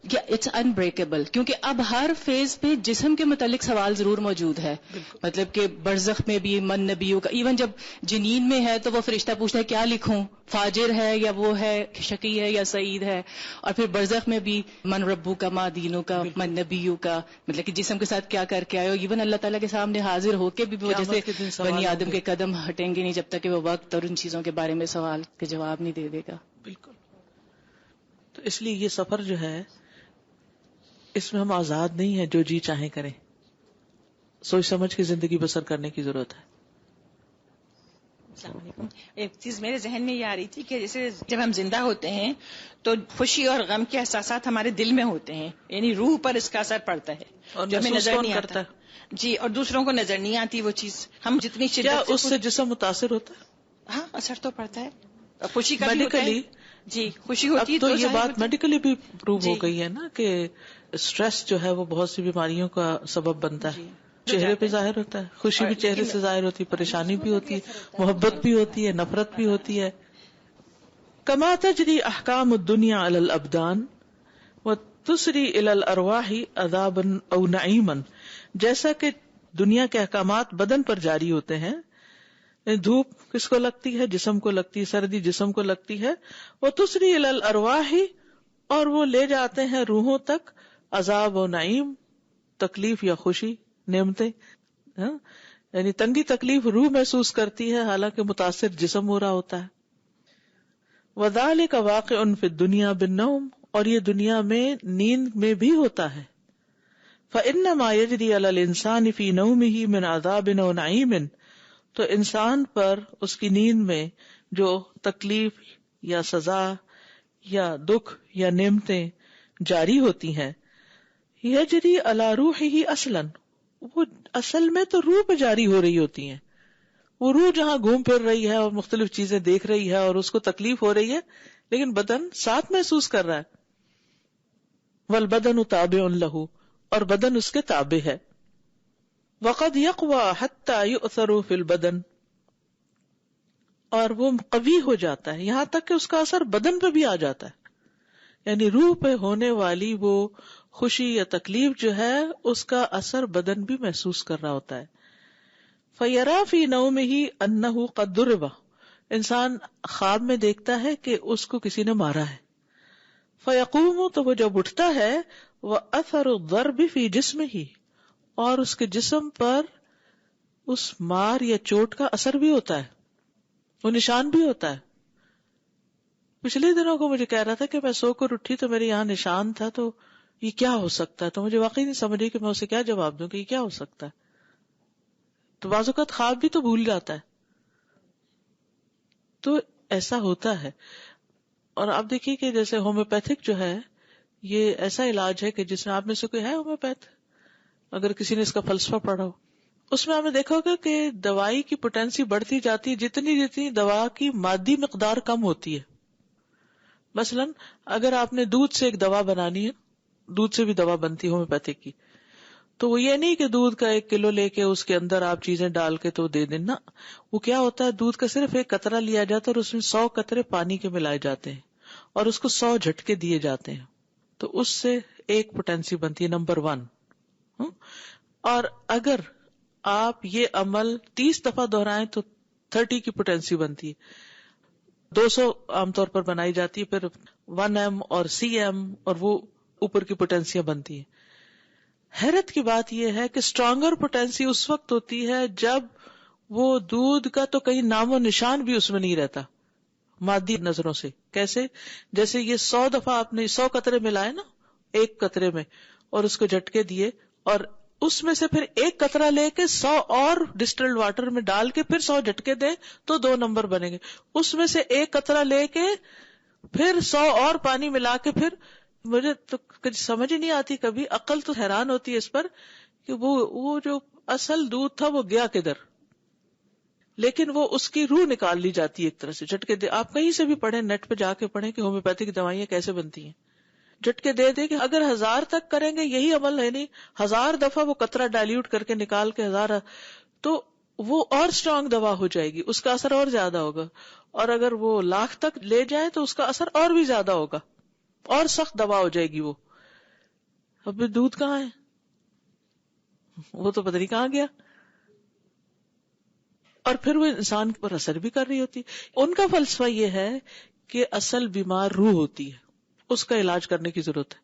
Speaker 2: اٹس انبریکیبل. کیونکہ اب ہر فیز پہ جسم کے متعلق سوال ضرور موجود ہے. مطلب کہ برزخ میں بھی من نبیوں کا، ایون جب جنین میں ہے تو وہ فرشتہ پوچھتا ہے کیا لکھوں، فاجر ہے یا وہ ہے شقی ہے یا سعید ہے. اور پھر برزخ میں بھی من ربو کا، ما دینوں کا، من نبیوں کا، مطلب کہ جسم کے ساتھ کیا کر کے آئے ہو. ایون اللہ تعالیٰ کے سامنے حاضر ہو کے بھی وہ جیسے بنی آدم کے قدم ہٹیں گے نہیں جب تک کہ وہ وقت اور ان چیزوں کے بارے میں سوال کے جواب نہیں دے دے گا.
Speaker 1: بالکل. تو اس لیے یہ سفر جو ہے اس میں ہم آزاد نہیں ہیں جو جی چاہیں کریں، سوچ سمجھ کے زندگی بسر کرنے کی ضرورت ہے.
Speaker 3: السلام علیکم. ایک چیز میرے ذہن میں یہ آ رہی تھی کہ جیسے جب ہم زندہ ہوتے ہیں تو خوشی اور غم کے احساسات ہمارے دل میں ہوتے ہیں، یعنی روح پر اس کا اثر پڑتا ہے
Speaker 1: اور
Speaker 3: جو ہمیں نظر نہیں
Speaker 1: کرتا
Speaker 3: آتا. جی، اور دوسروں کو نظر نہیں آتی وہ چیز. ہم جتنی
Speaker 1: کیا
Speaker 3: شدت
Speaker 1: اس سے جسم متاثر ہوتا ہے؟
Speaker 3: ہاں اثر تو پڑتا ہے. خوشی کا بھی ہوتا ہے.
Speaker 1: میڈیکلی
Speaker 3: جی خوشی ہوتی ہے
Speaker 1: اب تو یہ
Speaker 3: ظاہر
Speaker 1: بات
Speaker 3: ہوتا ہے.
Speaker 1: میڈیکلی بھی پروو
Speaker 3: جی.
Speaker 1: ہو گئی ہے نا کہ اسٹریس جو ہے وہ بہت سی بیماریوں کا سبب بنتا ہے.
Speaker 3: جی.
Speaker 1: چہرے پہ ظاہر ہوتا ہے، خوشی بھی چہرے سے ظاہر ہوتی ہے، پریشانی بھی ہوتی ہے، محبت بھی ہوتی ہے، نفرت بھی ہوتی ہے. کما تجری احکام الدنیا علی الابدان وتسری الی الارواح عذابا او نعیما، جیسا کہ دنیا کے احکامات بدن پر جاری ہوتے ہیں. دھوپ کس کو لگتی ہے؟ جسم کو لگتی ہے، سردی جسم کو لگتی ہے. وتسری الی الارواح، اور وہ لے جاتے ہیں روحوں تک عذاب و نعیم، تکلیف یا خوشی، نعمتیں. یعنی تنگی تکلیف روح محسوس کرتی ہے حالانکہ متاثر جسم ہو رہا ہوتا ہے. وذالک واقع فی الدنیا بالنوم، اور یہ دنیا میں نیند میں بھی ہوتا ہے. فانما یجری علی الانسان فی نومہ من عذاب و نعیم، تو انسان پر اس کی نیند میں جو تکلیف یا سزا یا دکھ یا نعمتیں جاری ہوتی ہیں، یجری علی روحہ اصلا، وہ اصل میں تو روح پہ جاری ہو رہی ہوتی ہیں. وہ روح جہاں گھوم پھر رہی ہے اور مختلف چیزیں دیکھ رہی ہے اور اس کو تکلیف ہو رہی ہے، لیکن بدن ساتھ محسوس کر رہا ہے. والبدن تابع لہ، اور بدن اس کے تابع ہے. وقد یقوی حتی یؤثر فی البدن، اور وہ قوی ہو جاتا ہے یہاں تک کہ اس کا اثر بدن پہ بھی آ جاتا ہے، یعنی روح پہ ہونے والی وہ خوشی یا تکلیف جو ہے اس کا اثر بدن بھی محسوس کر رہا ہوتا ہے. فیرا فی نومہ انہ قد ضرب، انسان خواب میں دیکھتا ہے کہ اس کو کسی نے مارا ہے. فیقوم، تو وہ جب اٹھتا ہے، واثر الضرب فی جسمہ، اور اس کے جسم پر اس مار یا چوٹ کا اثر بھی ہوتا ہے، وہ نشان بھی ہوتا ہے. پچھلے دنوں کو مجھے کہہ رہا تھا کہ میں سو کر اٹھی تو میرے یہاں نشان تھا، تو یہ کیا ہو سکتا ہے؟ تو مجھے واقعی نہیں سمجھ رہی کہ میں اسے کیا جواب دوں کہ یہ کیا ہو سکتا ہے. تو بعض اوقات خواب بھی تو بھول جاتا ہے. تو ایسا ہوتا ہے. اور آپ دیکھیے کہ جیسے ہومیوپیتھک جو ہے یہ ایسا علاج ہے کہ جس میں آپ میں سے کوئی ہے ہومیوپیتھ، اگر کسی نے اس کا فلسفہ پڑھا ہو، اس میں آپ نے دیکھا ہوگا کہ دوائی کی پوٹینسی بڑھتی جاتی ہے جتنی دوا کی مادی مقدار کم ہوتی ہے. مثلا اگر آپ نے دودھ سے ایک دوا بنانی ہے، دودھ سے بھی دوا بنتی ہے ہومیوپیتھک کی، تو وہ یہ نہیں کہ دودھ کا 1 کلو لے کے اس کے اندر آپ چیزیں ڈال کے تو دے دیں نا. وہ کیا ہوتا ہے، دودھ کا صرف 1 قطرہ لیا جاتا ہے اور اس میں 100 قطرے پانی کے ملائے جاتے ہیں اور اس کو 100 جھٹکے دیے جاتے ہیں، تو اس سے ایک پوٹینسی بنتی ہے نمبر 1. اور اگر آپ یہ عمل 30 دفعہ دہرائیں تو 30 کی پوٹینسی بنتی ہے. 200 عام طور پر بنائی جاتی ہے، پھر 1M اور CM اور وہ اوپر کی پوٹینسیاں بنتی ہیں. حیرت کی بات یہ ہے کہ اسٹرانگر پوٹینسی اس وقت ہوتی ہے جب وہ دودھ کا تو کہیں نام و نشان بھی اس میں نہیں رہتا مادی نظروں سے. کیسے؟ جیسے یہ 100 دفعہ آپ نے 100 قطرے ملائے نا 1 قطرے میں اور اس کو جھٹکے دیے، اور اس میں سے پھر 1 قطرہ لے کے 100 اور ڈسٹلڈ واٹر میں ڈال کے پھر 100 جھٹکے دیں تو 2 نمبر بنیں گے. اس میں سے 1 قطرہ لے کے پھر 100 اور پانی ملا کے، پھر مجھے تو سمجھ ہی نہیں آتی، کبھی عقل تو حیران ہوتی ہے اس پر کہ وہ جو اصل دودھ تھا وہ گیا کدھر. لیکن وہ اس کی روح نکال لی جاتی ہے ایک طرح سے جھٹکے دے. آپ کہیں سے بھی پڑھیں، نیٹ پہ جا کے پڑھیں کہ ہومیوپیتھک دوائیاں کیسے بنتی ہیں. جھٹکے دے دے کہ اگر 1000 تک کریں گے یہی عمل ہے، نہیں 1000 دفعہ وہ قطرہ ڈائلیوٹ کر کے نکال کے 1000، تو وہ اور اسٹرانگ دوا ہو جائے گی، اس کا اثر اور زیادہ ہوگا. اور اگر وہ 1,00,000 تک لے جائے تو اس کا اثر اور بھی زیادہ ہوگا، اور سخت دوا ہو جائے گی. وہ اب دودھ کہاں ہے؟ وہ تو پتہ نہیں کہاں گیا. اور پھر وہ انسان پر اثر بھی کر رہی ہوتی. ان کا فلسفہ یہ ہے کہ اصل بیمار روح ہوتی ہے، اس کا علاج کرنے کی ضرورت ہے.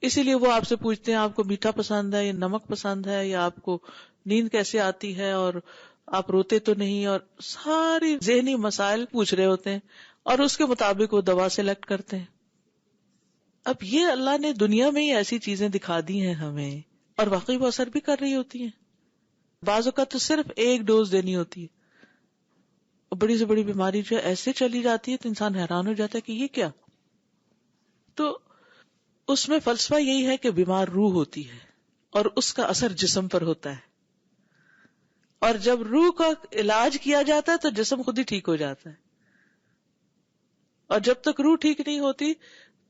Speaker 1: اسی لیے وہ آپ سے پوچھتے ہیں آپ کو میٹھا پسند ہے یا نمک پسند ہے، یا آپ کو نیند کیسے آتی ہے، اور آپ روتے تو نہیں، اور ساری ذہنی مسائل پوچھ رہے ہوتے ہیں، اور اس کے مطابق وہ دوا سلیکٹ کرتے ہیں. اب یہ اللہ نے دنیا میں ہی ایسی چیزیں دکھا دی ہیں ہمیں، اور واقعی وہ اثر بھی کر رہی ہوتی ہیں. بعض اوقات تو صرف 1 ڈوز دینی ہوتی ہے، اور بڑی سے بڑی بیماری جو ایسے چلی جاتی ہے تو انسان حیران ہو جاتا ہے کہ یہ کیا. تو اس میں فلسفہ یہی ہے کہ بیمار روح ہوتی ہے اور اس کا اثر جسم پر ہوتا ہے، اور جب روح کا علاج کیا جاتا ہے تو جسم خود ہی ٹھیک ہو جاتا ہے. اور جب تک روح ٹھیک نہیں ہوتی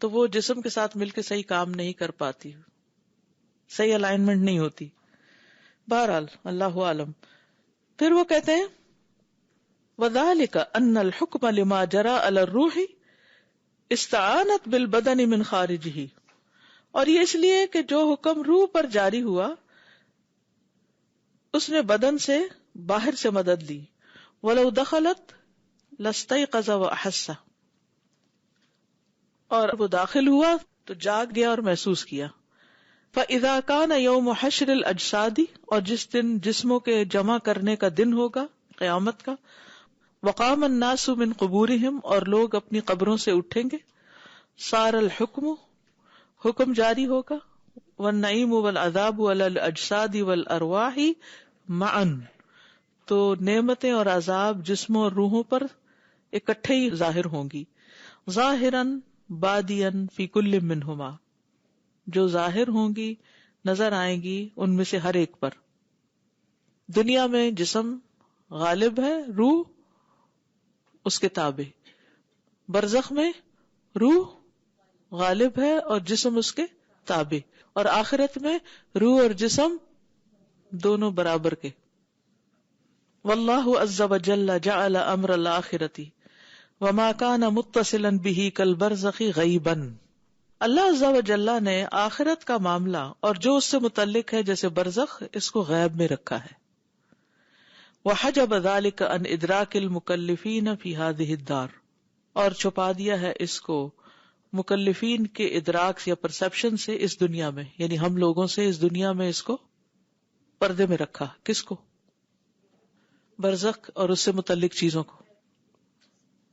Speaker 1: تو وہ جسم کے ساتھ مل کے صحیح کام نہیں کر پاتی، صحیح الائنمنٹ نہیں ہوتی. بہرحال اللہ عالم. پھر وہ کہتے ہیں وَذَلِكَ أَنَّ الْحُكْمَ لِمَا جَرَى عَلَى الرُّوحِ اسْتَعَانَتْ بِالْبَدَنِ مِنْ خَارِجِهِ، اور یہ اس لیے کہ جو حکم روح پر جاری ہوا اس نے بدن سے باہر سے مدد لی. وَلَوْ دَخَلَتْ لَاسْتَيْقَظَ وَأَحَسَّ، اور وہ داخل ہوا تو جاگ گیا اور محسوس کیا. فَإِذَا كَانَ يَوْمُ حَشْرِ الْأَجْسَادِ، اور جس دن جسموں کے جمع کرنے کا دن ہوگا قیامت کا. وَقَامَ النَّاسُ مِنْ قُبُورِهِمْ، اور لوگ اپنی قبروں سے اٹھیں گے. صَارَ الْحُكْمُ، حکم جاری ہوگا. وَالنَّعِيمُ وَالْعَذَابُ عَلَى الْأَجْسَادِ وَالْأَرْوَاحِ مَعًا، تو نعمتیں اور عذاب جسموں اور روحوں پر اکٹھے ہی ظاہر ہوں گی. ظاہراً بادیاً فی کل منہما، جو ظاہر ہوں گی نظر آئیں گی ان میں سے ہر ایک پر. دنیا میں جسم غالب ہے، روح اس کے تابع. برزخ میں روح غالب ہے اور جسم اس کے تابع. اور آخرت میں روح اور جسم دونوں برابر کے. واللہ عز وجل جعل امر الآخرۃ وما کان متصلا به کالبرزخ غیبا. اللہ عز وجل نے آخرت کا معاملہ اور جو اس سے متعلق ہے جیسے برزخ، اس کو غیب میں رکھا ہے. وحجب ذلك عن ادراک المکلفین فی هذه الدار، اور چھپا دیا ہے اس کو مکلفین کے ادراک یا پرسپشن سے اس دنیا میں، یعنی ہم لوگوں سے اس دنیا میں اس کو پردے میں رکھا. کس کو؟ برزخ اور اس سے متعلق چیزوں کو،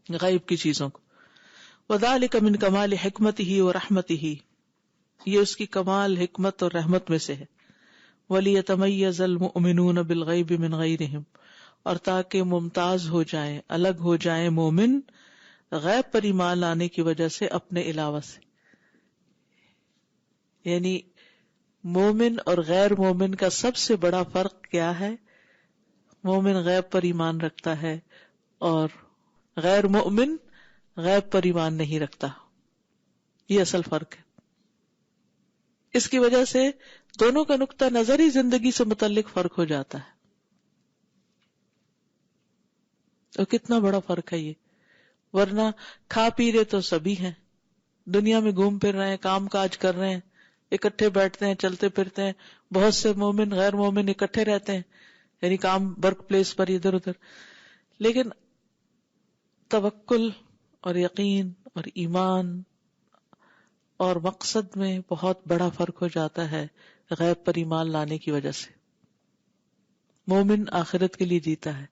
Speaker 1: غیب کی چیزوں کو. وذلك من کمال حکمتہ ورحمتہ، یہ اس کی کمال حکمت اور رحمت میں سے ہے. ولیتمیز المؤمنون بالغیب من غیرہم، اور تاکہ ممتاز ہو جائیں، الگ ہو جائیں مومن غیب پر ایمان لانے کی وجہ سے اپنے علاوہ سے. یعنی مومن اور غیر مومن کا سب سے بڑا فرق کیا ہے؟ مومن غیب پر ایمان رکھتا ہے اور غیر مومن غیب پر ایمان نہیں رکھتا. یہ اصل فرق ہے. اس کی وجہ سے دونوں کا نقطہ نظر ہی زندگی سے متعلق فرق ہو جاتا ہے. اور کتنا بڑا فرق ہے یہ. ورنہ کھا پی رہے تو سبھی ہیں، دنیا میں گھوم پھر رہے ہیں، کام کاج کر رہے ہیں، اکٹھے بیٹھتے ہیں، چلتے پھرتے ہیں. بہت سے مومن غیر مومن اکٹھے رہتے ہیں، یعنی کام ورک پلیس پر ادھر ادھر. لیکن توکل اور یقین اور ایمان اور مقصد میں بہت بڑا فرق ہو جاتا ہے غیب پر ایمان لانے کی وجہ سے. مومن آخرت کے لیے جیتا ہے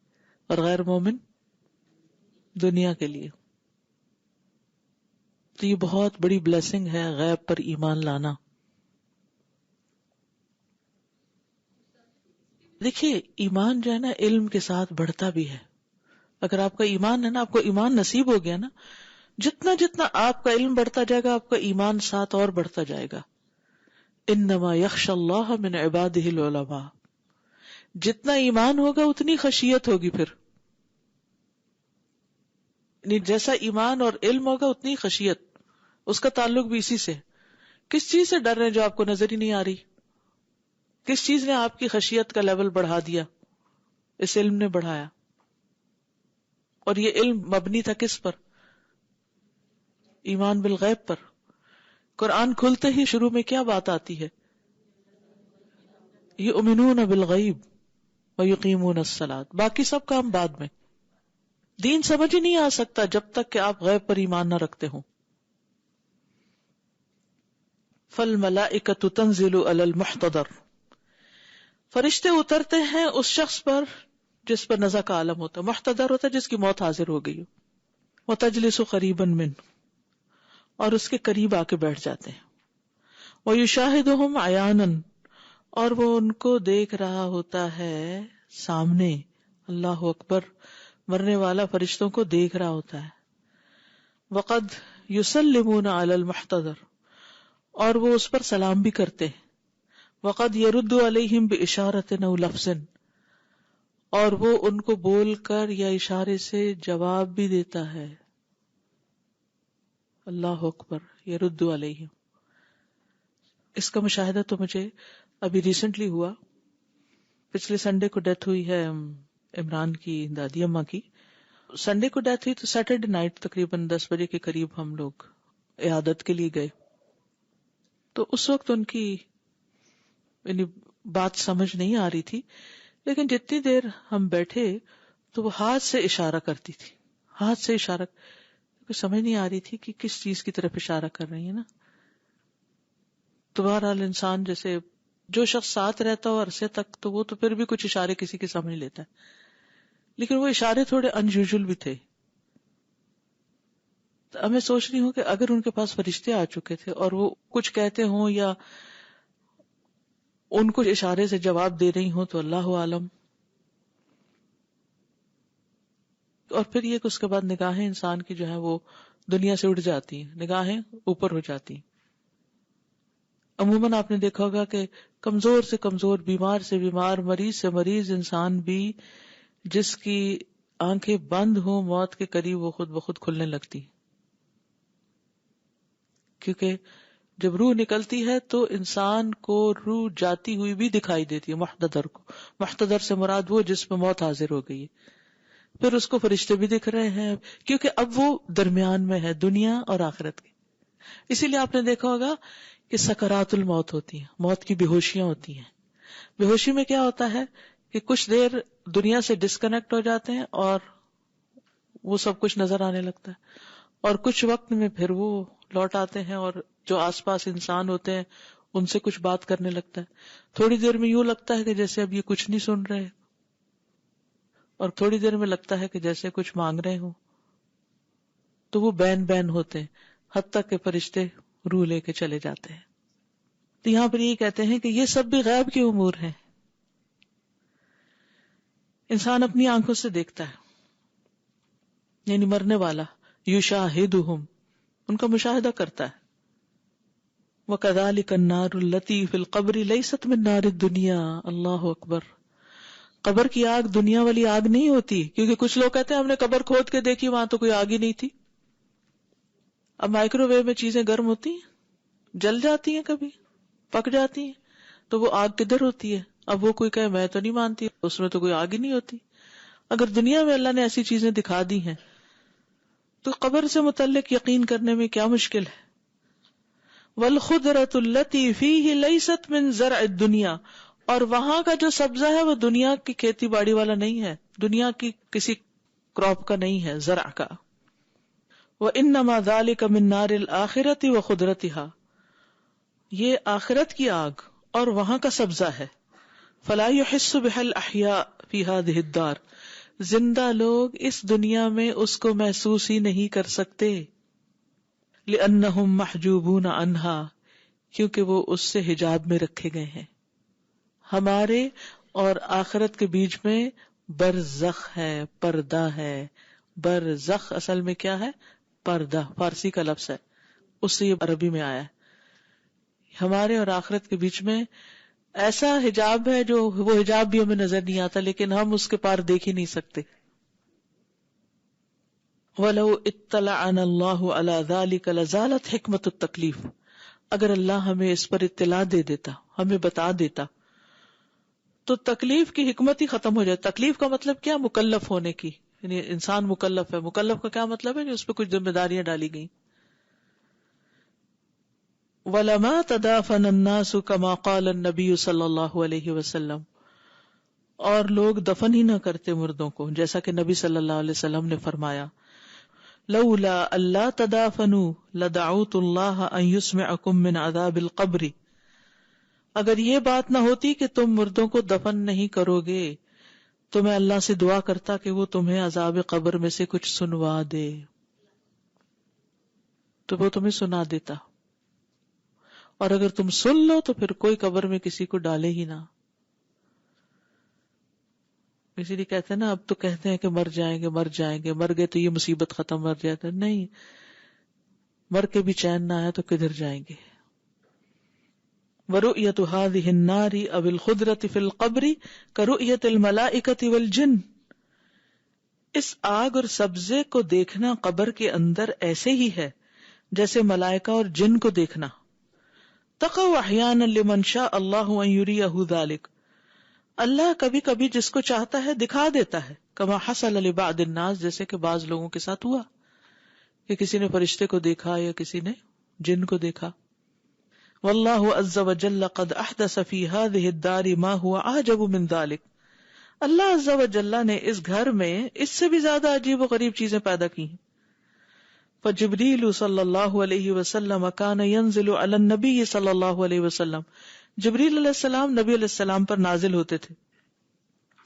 Speaker 1: اور غیر مومن دنیا کے لیے. تو یہ بہت بڑی بلیسنگ ہے غیب پر ایمان لانا. دیکھیے ایمان جو ہے نا علم کے ساتھ بڑھتا بھی ہے. اگر آپ کا ایمان ہے نا، آپ کو ایمان نصیب ہو گیا نا، جتنا جتنا آپ کا علم بڑھتا جائے گا آپ کا ایمان ساتھ اور بڑھتا جائے گا. انما یخشی اللہ من عبادہ العلماء. جتنا ایمان ہوگا اتنی خشیت ہوگی. پھر جیسا ایمان اور علم ہوگا اتنی خشیت. اس کا تعلق بھی اسی سے. کس چیز سے ڈر رہے ہیں جو آپ کو نظر ہی نہیں آ رہی؟ کس چیز نے آپ کی خشیت کا لیول بڑھا دیا؟ اس علم نے بڑھایا. اور یہ علم مبنی تھا کس پر؟ ایمان بالغیب پر. قرآن کھلتے ہی شروع میں کیا بات آتی ہے؟ یؤمنون بالغیب ویقیمون الصلاۃ. باقی سب کام بعد میں. دین سمجھ ہی نہیں آ سکتا جب تک کہ آپ غیب پر ایمان نہ رکھتے ہوں. فالملائکۃ تنزل علی المحتضر. فرشتے اترتے ہیں اس شخص پر جس پر نزع کا عالم ہوتا ہے. محتضر ہوتا ہے جس کی موت حاضر ہو گئی ہو. وتجلس قریبا منہ، اور اس کے قریب آ کے بیٹھ جاتے ہیں. ویشاہدہم عیانا، اور وہ ان کو دیکھ رہا ہوتا ہے سامنے. اللہ اکبر. مرنے والا فرشتوں کو دیکھ رہا ہوتا ہے. وقد یسلمون علی المحتضر، اور وہ اس پر سلام بھی کرتے ہیں. وقد یرد علیہم باشارۃ او لفظ، اور وہ ان کو بول کر یا اشارے سے جواب بھی دیتا ہے. اللہ اکبر. یرد علیہم. اس کا مشاہدہ تو مجھے ابھی ریسنٹلی ہوا. پچھلے سنڈے کو ڈیتھ ہوئی ہے عمران کی دادی اماں کی. سنڈے کو ڈیتھ ہوئی تو سیٹرڈے نائٹ تقریباً 10 بجے کے قریب ہم لوگ عیادت کے لیے گئے. تو اس وقت ان کی یعنی بات سمجھ نہیں آ رہی تھی، لیکن جتنی دیر ہم بیٹھے تو وہ ہاتھ سے اشارہ کرتی تھی. ہاتھ سے اشارہ، کچھ سمجھ نہیں آ رہی تھی کہ کس چیز کی طرف اشارہ کر رہی ہے نا. تو بہرحال انسان جیسے جو شخص ساتھ رہتا ہو عرصے تک تو وہ تو پھر بھی کچھ اشارے کسی کے سمجھ لیتا ہے، لیکن وہ اشارے تھوڑے انیوژل بھی تھے. تو میں سوچ رہی ہوں کہ اگر ان کے پاس فرشتے آ چکے تھے اور وہ کچھ کہتے ہوں یا ان کو اشارے سے جواب دے رہی ہوں تو اللہ عالم. اور پھر یہ کہ اس کے بعد نگاہیں انسان کی جو ہے وہ دنیا سے اٹھ جاتی ہیں، نگاہیں اوپر ہو جاتی ہیں. عموماً آپ نے دیکھا ہوگا کہ کمزور سے کمزور، بیمار سے بیمار، مریض سے مریض انسان بھی جس کی آنکھیں بند ہوں موت کے قریب وہ خود بخود کھلنے لگتی، کیونکہ جب روح نکلتی ہے تو انسان کو روح جاتی ہوئی بھی دکھائی دیتی ہے محتضر کو. محتضر سے مراد وہ جس میں موت حاضر ہو گئی ہے. پھر اس کو فرشتے بھی دکھ رہے ہیں کیونکہ اب وہ درمیان میں ہے دنیا اور آخرت کی. اسی لیے آپ نے دیکھا ہوگا کہ سکرات الموت ہوتی ہیں, موت کی بے ہوشیاں ہوتی ہیں. بے ہوشی میں کیا ہوتا ہے کہ کچھ دیر دنیا سے ڈسکنیکٹ ہو جاتے ہیں اور وہ سب کچھ نظر آنے لگتا ہے, اور کچھ وقت میں پھر وہ لوٹ آتے ہیں اور جو آس پاس انسان ہوتے ہیں ان سے کچھ بات کرنے لگتا ہے. تھوڑی دیر میں یوں لگتا ہے کہ جیسے اب یہ کچھ نہیں سن رہے, اور تھوڑی دیر میں لگتا ہے کہ جیسے کچھ مانگ رہے ہوں. تو وہ بین بین ہوتے ہیں حتیٰ کہ فرشتے روح لے کے چلے جاتے ہیں. تو یہاں پر یہ کہتے ہیں کہ یہ سب بھی غیب کے امور ہیں. انسان اپنی آنکھوں سے دیکھتا ہے, یعنی مرنے والا یشاہدہم, ان کا مشاہدہ کرتا ہے. وَكَذَلِكَ النَّارُ الَّتِي فِي الْقَبْرِ لَيْسَتْ مِن نَارِ الدُّنْيَا. اللہ اکبر. قبر کی آگ دنیا والی آگ نہیں ہوتی, کیونکہ کچھ لوگ کہتے ہیں ہم نے قبر کھود کے دیکھی وہاں تو کوئی آگ ہی نہیں تھی. اب مائکرو ویو میں چیزیں گرم ہوتی ہیں, جل جاتی ہیں, کبھی پک جاتی ہیں, تو وہ آگ کدھر ہوتی ہے؟ اب وہ کوئی کہے میں تو نہیں مانتی, اس میں تو کوئی آگ ہی نہیں ہوتی. اگر دنیا میں اللہ نے ایسی چیزیں دکھا دی ہیں تو قبر سے متعلق یقین کرنے میں کیا مشکل ہے؟ وَالْخُضْرَةُ الَّتِي فِيهِ لَيْسَتْ مِنْ زَرْعِ الدُّنْيَا, اور وہاں کا جو سبزہ ہے وہ دنیا کی کھیتی باڑی والا نہیں ہے, دنیا کی کسی کراپ کا نہیں ہے, زرع کا. وَإِنَّمَا ذَلِكَ مِن نَارِ الْآخِرَةِ وَخُضْرَتِهَا, یہ آخرت کی آگ اور وہاں کا سبزہ ہے. فَلَا يُحِسُّ بِهَا الْأَحْيَاءُ فِي هَذِهِ الدَّارِ, زندہ لوگ اس دنیا میں اس کو محسوس ہی نہیں کر سکتے. لِأَنَّهُمْ مَحْجُوبُونَ عَنْهَا, کیونکہ وہ اس سے حجاب میں رکھے گئے ہیں. ہمارے اور آخرت کے بیچ میں برزخ ہے, پردہ ہے. برزخ اصل میں کیا ہے؟ پردہ, فارسی کا لفظ ہے, اس سے یہ عربی میں آیا ہے. ہمارے اور آخرت کے بیچ میں ایسا حجاب ہے جو وہ حجاب بھی ہمیں نظر نہیں آتا, لیکن ہم اس کے پار دیکھ ہی نہیں سکتے. وَلَوْ اطَّلَعَنَا اللَّهُ عَلَى ذَلِكَ لَزَالَتْ حِكْمَةُ التَّكْلِيفِ, اگر اللہ ہمیں اس پر اطلاع دے دیتا, ہمیں بتا دیتا, تو تکلیف کی حکمت ہی ختم ہو جائے. تکلیف کا مطلب کیا؟ مکلف ہونے کی, یعنی انسان مکلف ہے. مکلف کا کیا مطلب ہے؟ اس پہ کچھ ذمہ داریاں ڈالی گئی. وَلَمَا تَدَافَنَ النَّاسُ كَمَا قَالَ النَّبِيُّ صلی اللہ علیہ وسلم, اور لوگ دفن ہی نہ کرتے مردوں کو, جیسا کہ نبی صلی اللہ علیہ وسلم نے فرمایا, لولا اللہ تدافنوا لدعوت اللہ ان یسمعکم من عذاب القبر, اگر یہ بات نہ ہوتی کہ تم مردوں کو دفن نہیں کرو گے تو میں اللہ سے دعا کرتا کہ وہ تمہیں عذاب قبر میں سے کچھ سنوا دے, تو وہ تمہیں سنا دیتا. اور اگر تم سن لو تو پھر کوئی قبر میں کسی کو ڈالے ہی نہ. اسی لیے کہتے ہیں نا, اب تو کہتے ہیں کہ مر جائیں گے, مر گئے تو یہ مصیبت ختم, مر جاتا ہے. نہیں, مر کے بھی چین نہ آیا تو کدھر جائیں گے. وَرُؤْيَةُ هَذِهِ النَّارِ أَوِ الْخُضْرَةِ فِي الْقَبْرِ كَرُؤْيَةِ الْمَلَائِكَةِ وَالْجِنِّ, اس آگ اور سبزے کو دیکھنا قبر کے اندر ایسے ہی ہے جیسے ملائکہ اور جن کو دیکھنا. تَقَوْ أَحْيَانًا لِمَنْ شَاءَ اللَّهُ أَنْ يُرِيَهُ ذَلِكَ, اللہ کبھی کبھی جس کو چاہتا ہے دکھا دیتا ہے. کما حصل لبعض الناس, جیسے کہ بعض لوگوں کے ساتھ ہوا کہ کسی نے فرشتے کو دیکھا یا کسی نے جن کو دیکھا. واللہ عز وجل قد احدث فی هذه الدار ما هو اعجب من ذلك, اللہ عز وجل نے اس گھر میں اس سے بھی زیادہ عجیب و غریب چیزیں پیدا کی. فجبریل صلی اللہ علیہ وسلم کان ينزل علی النبی صلی اللہ علیہ وسلم, جبریل علیہ السلام نبی علیہ السلام پر نازل ہوتے تھے.